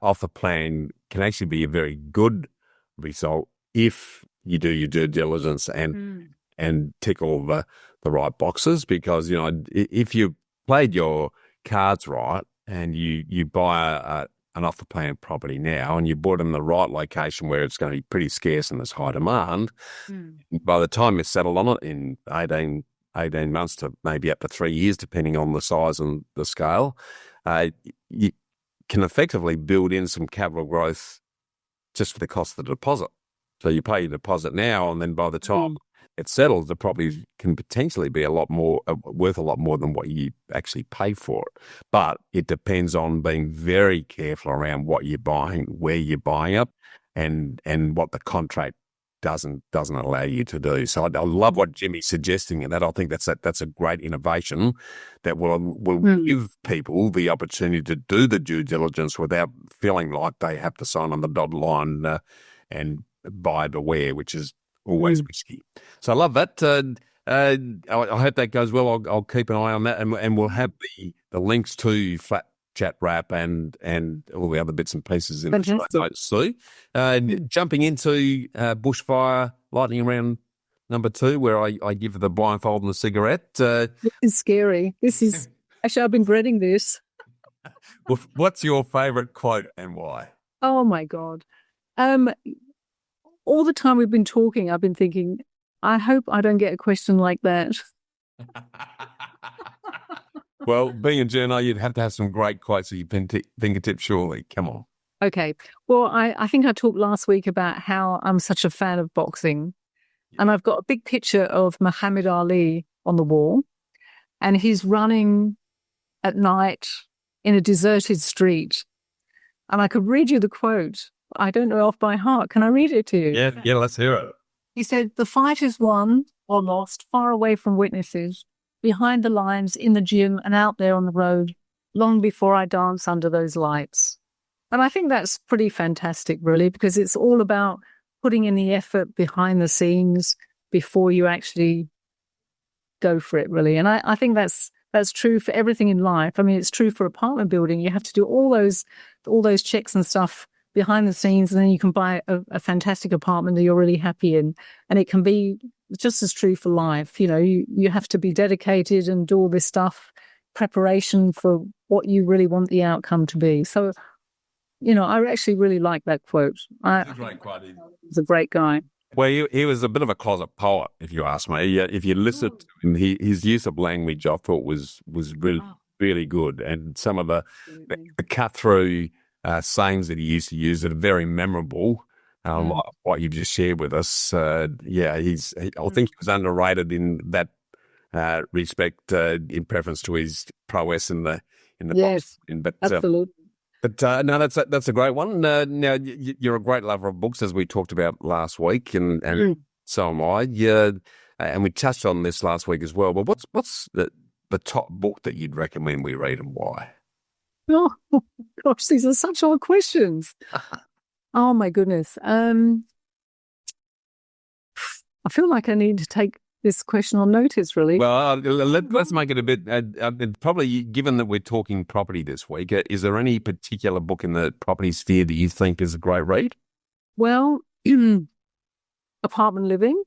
offer plan can actually be a very good result if you do your due diligence and tick all the right boxes. Because, if you played your cards right and you buy an off the plan property now and you bought in the right location where it's going to be pretty scarce and there's high demand, by the time you settle on it in 18 months to maybe up to 3 years, depending on the size and the scale, you can effectively build in some capital growth just for the cost of the deposit. So you pay your deposit now, and then by the time it settles, the property can potentially be a lot more worth a lot more than what you actually pay for it. But it depends on being very careful around what you're buying, where you're buying it, and what the contract doesn't allow you to do. So I love what Jimmy's suggesting, and that I think that's a great innovation that will give people the opportunity to do the due diligence without feeling like they have to sign on the dotted line and buy beware, which is always risky. So I love that. I hope that goes well. I'll keep an eye on that, and we'll have the links to Flat Chat Wrap and all the other bits and pieces in the show notes too. Jumping into bushfire lightning round number 2, where I give the blindfold and the cigarette. This is scary. This is actually, I've been dreading this. Well, what's your favourite quote and why? Oh my God. All the time we've been talking, I've been thinking, I hope I don't get a question like that. Well, being a journo, you'd have to have some great quotes at your fingertips, surely. Come on. Okay. Well, I think I talked last week about how I'm such a fan of boxing. And I've got a big picture of Muhammad Ali on the wall. And he's running at night in a deserted street. And I could read you the quote. I don't know off by heart. Can I read it to you? Yeah, let's hear it. He said, "The fight is won or lost far away from witnesses, behind the lines, in the gym and out there on the road, long before I dance under those lights." And I think that's pretty fantastic, really, because it's all about putting in the effort behind the scenes before you actually go for it, really. And I think that's true for everything in life. I mean, it's true for apartment building. You have to do all those checks and stuff behind the scenes, and then you can buy a fantastic apartment that you're really happy in. And it can be just as true for life. You have to be dedicated and do all this stuff, preparation for what you really want the outcome to be. So, I actually really like that quote. It's a great quote. He's a great guy. Well, he was a bit of a closet poet, if you ask me. If you listen to him, his use of language, I thought was really, really good. And some of the cut-through sayings that he used to use that are very memorable, like what you've just shared with us. I think he was underrated in that respect, in preference to his prowess in the yes, boxing. But, absolutely. No, that's a great one. Now you're a great lover of books, as we talked about last week, and so am I. Yeah, and we touched on this last week as well. But what's the top book that you'd recommend we read and why? Oh gosh, these are such odd questions. Oh my goodness. I feel like I need to take this question on notice, really. Well, let's make it a bit, probably, given that we're talking property this week, is there any particular book in the property sphere that you think is a great read? Well, Apartment Living,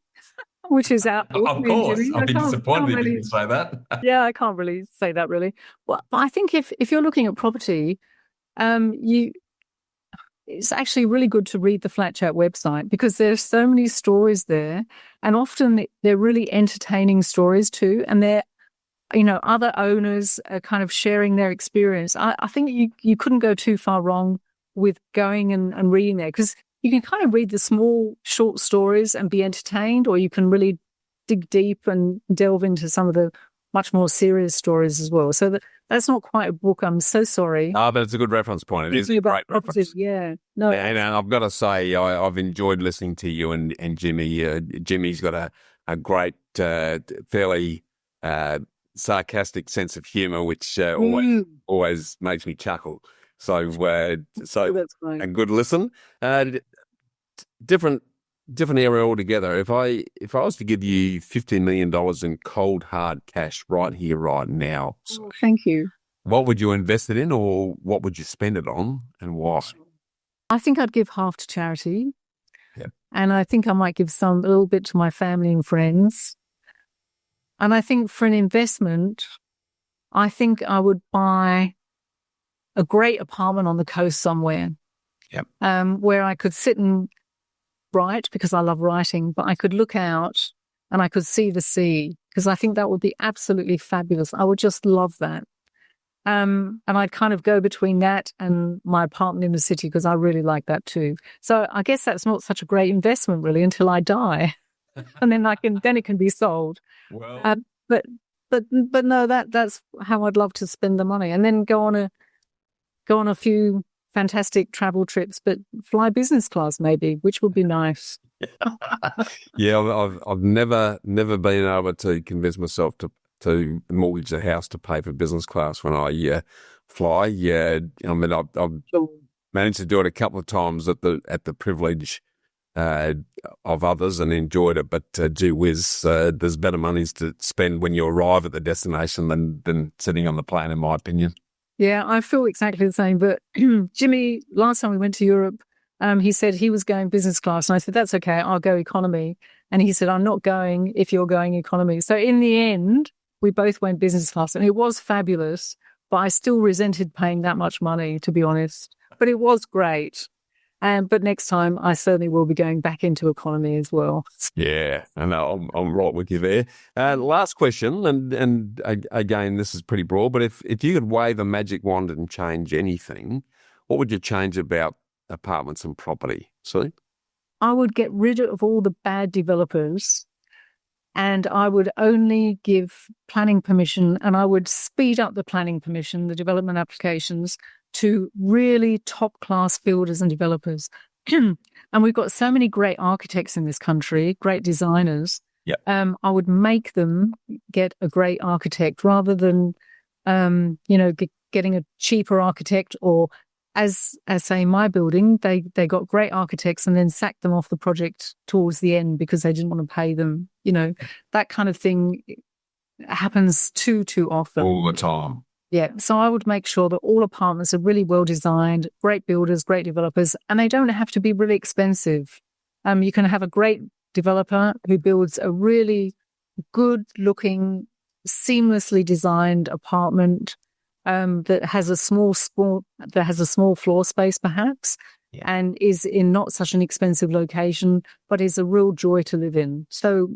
which is out. Of course. I'd be disappointed if you didn't say that. Yeah, I can't really say that, really. Well, I think if you're looking at property, it's actually really good to read the Flat Chat website, because there's so many stories there, and often they're really entertaining stories too. And they're, other owners are kind of sharing their experience. I think you couldn't go too far wrong with going and reading there, because you can kind of read the small, short stories and be entertained, or you can really dig deep and delve into some of the much more serious stories as well. So that's not quite a book. I'm so sorry. Oh, but it's a good reference point. It is a great reference. Yeah. No. And I've got to say, I've enjoyed listening to you and Jimmy. Jimmy's got a great, fairly sarcastic sense of humour, which always makes me chuckle. So that's right. A good listen. Different area altogether. If I was to give you $15 million in cold hard cash right here, right now, thank you. What would you invest it in, or what would you spend it on, and why? I think I'd give half to charity. Yeah. And I think I might give a little bit to my family and friends. And I think for an investment, I think I would buy a great apartment on the coast somewhere. Yep. Where I could sit and write, because I love writing, but I could look out and I could see the sea, because I think that would be absolutely fabulous. I would just love that. And I'd kind of go between that and my apartment in the city, because I really like that too. So I guess that's not such a great investment really until I die, and then it can be sold. Well, but no, that's how I'd love to spend the money, and then go on a few fantastic travel trips, but fly business class maybe, which would be nice. yeah, I've never been able to convince myself to mortgage a house to pay for business class when I fly. Yeah, I mean, I've managed to do it a couple of times at the privilege of others and enjoyed it. But gee whiz, there's better monies to spend when you arrive at the destination than sitting on the plane, in my opinion. Yeah, I feel exactly the same. But Jimmy, last time we went to Europe, he said he was going business class, and I said, that's okay, I'll go economy. And he said, I'm not going if you're going economy. So in the end, we both went business class, and it was fabulous, but I still resented paying that much money, to be honest. But it was great. But next time, I certainly will be going back into economy as well. Yeah, and I'm right with you there. Last question, and again, this is pretty broad, but if you could wave a magic wand and change anything, what would you change about apartments and property? See? I would get rid of all the bad developers, and I would only give planning permission, and I would speed up the planning permission, the development applications, to really top-class builders and developers. And we've got so many great architects in this country, great designers. Yep. I would make them get a great architect rather than, getting a cheaper architect, or as say in my building, they got great architects and then sacked them off the project towards the end because they didn't want to pay them. That kind of thing happens too often. All the time. Yeah. So I would make sure that all apartments are really well designed, great builders, great developers, and they don't have to be really expensive. You can have a great developer who builds a really good looking, seamlessly designed apartment that has a small floor space perhaps, yeah, and is in not such an expensive location, but is a real joy to live in. So,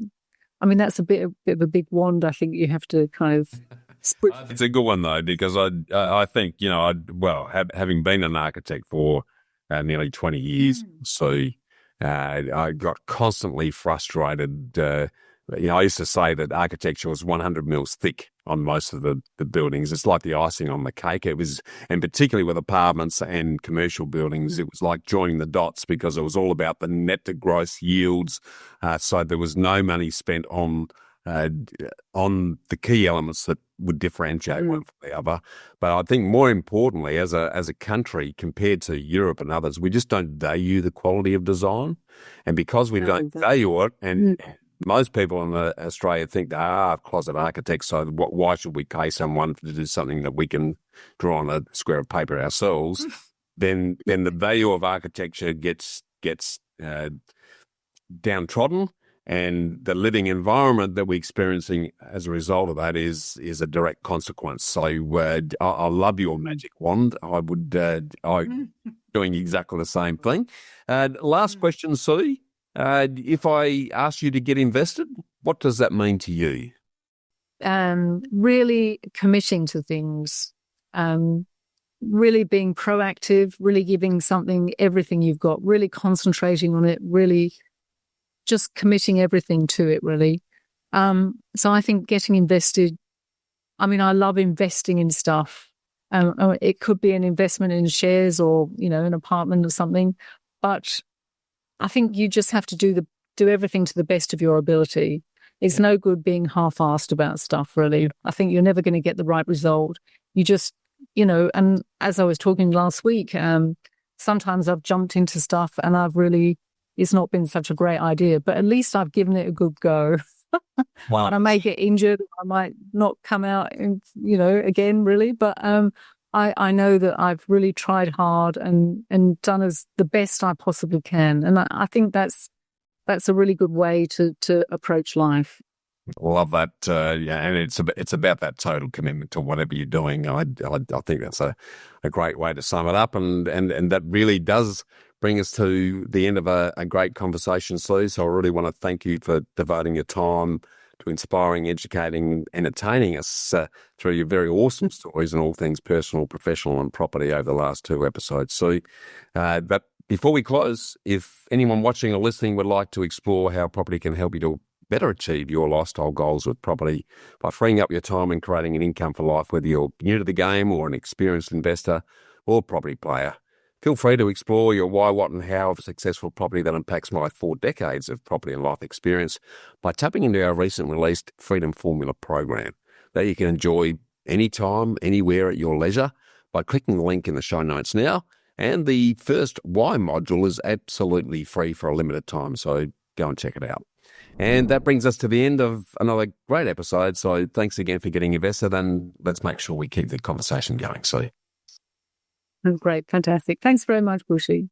I mean, that's a bit of a big wand. I think you have to kind of. It's a good one though, because I think having been an architect for nearly 20 years, so I got constantly frustrated. I used to say that architecture was 100 mils thick on most of the buildings. It's like the icing on the cake. It was, and particularly with apartments and commercial buildings, it was like joining the dots, because it was all about the net to gross yields. So there was no money spent on the key elements that would differentiate one from the other. But I think more importantly, as a country compared to Europe and others, we just don't value the quality of design. And because we don't value it, and most people in Australia think they are closet architects, so why should we pay someone to do something that we can draw on a square of paper ourselves? Then the value of architecture gets downtrodden. And the living environment that we're experiencing as a result of that is a direct consequence. So I love your magic wand. I would doing exactly the same thing. Last question, Sue. If I ask you to get invested, what does that mean to you? Really committing to things, really being proactive, really giving something everything you've got, really concentrating on it, really just committing everything to it, really. So I think getting invested, I mean, I love investing in stuff. It could be an investment in shares or, an apartment or something. But I think you just have to do everything to the best of your ability. It's no good being half-assed about stuff, really. I think you're never going to get the right result. You just, and as I was talking last week, sometimes I've jumped into stuff and it's not been such a great idea, but at least I've given it a good go. Wow. And I may get injured. I might not come out, again, really. But I know that I've really tried hard and done as the best I possibly can. And I think that's a really good way to approach life. Love that. And it's about that total commitment to whatever you're doing. I think that's a great way to sum it up. And that really does bring us to the end of a great conversation, Sue. So I really want to thank you for devoting your time to inspiring, educating, entertaining us through your very awesome stories and all things personal, professional and property over the last 2 episodes. So, but before we close, if anyone watching or listening would like to explore how property can help you to better achieve your lifestyle goals with property by freeing up your time and creating an income for life, whether you're new to the game or an experienced investor or property player, feel free to explore your why, what and how of successful property that unpacks my 4 decades of property and life experience by tapping into our recent released Freedom Formula program that you can enjoy anytime, anywhere at your leisure by clicking the link in the show notes now. And the first Why module is absolutely free for a limited time, so go and check it out. And that brings us to the end of another great episode. So thanks again for getting invested, and let's make sure we keep the conversation going. So. Great. Fantastic. Thanks very much, Bushy.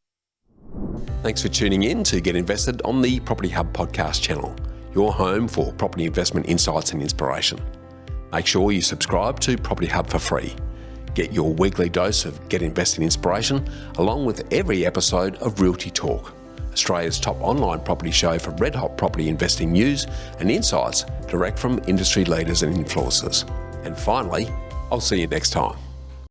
Thanks for tuning in to Get Invested on the Property Hub podcast channel, your home for property investment insights and inspiration. Make sure you subscribe to Property Hub for free. Get your weekly dose of Get Invested inspiration along with every episode of Realty Talk, Australia's top online property show for red-hot property investing news and insights direct from industry leaders and influencers. And finally, I'll see you next time.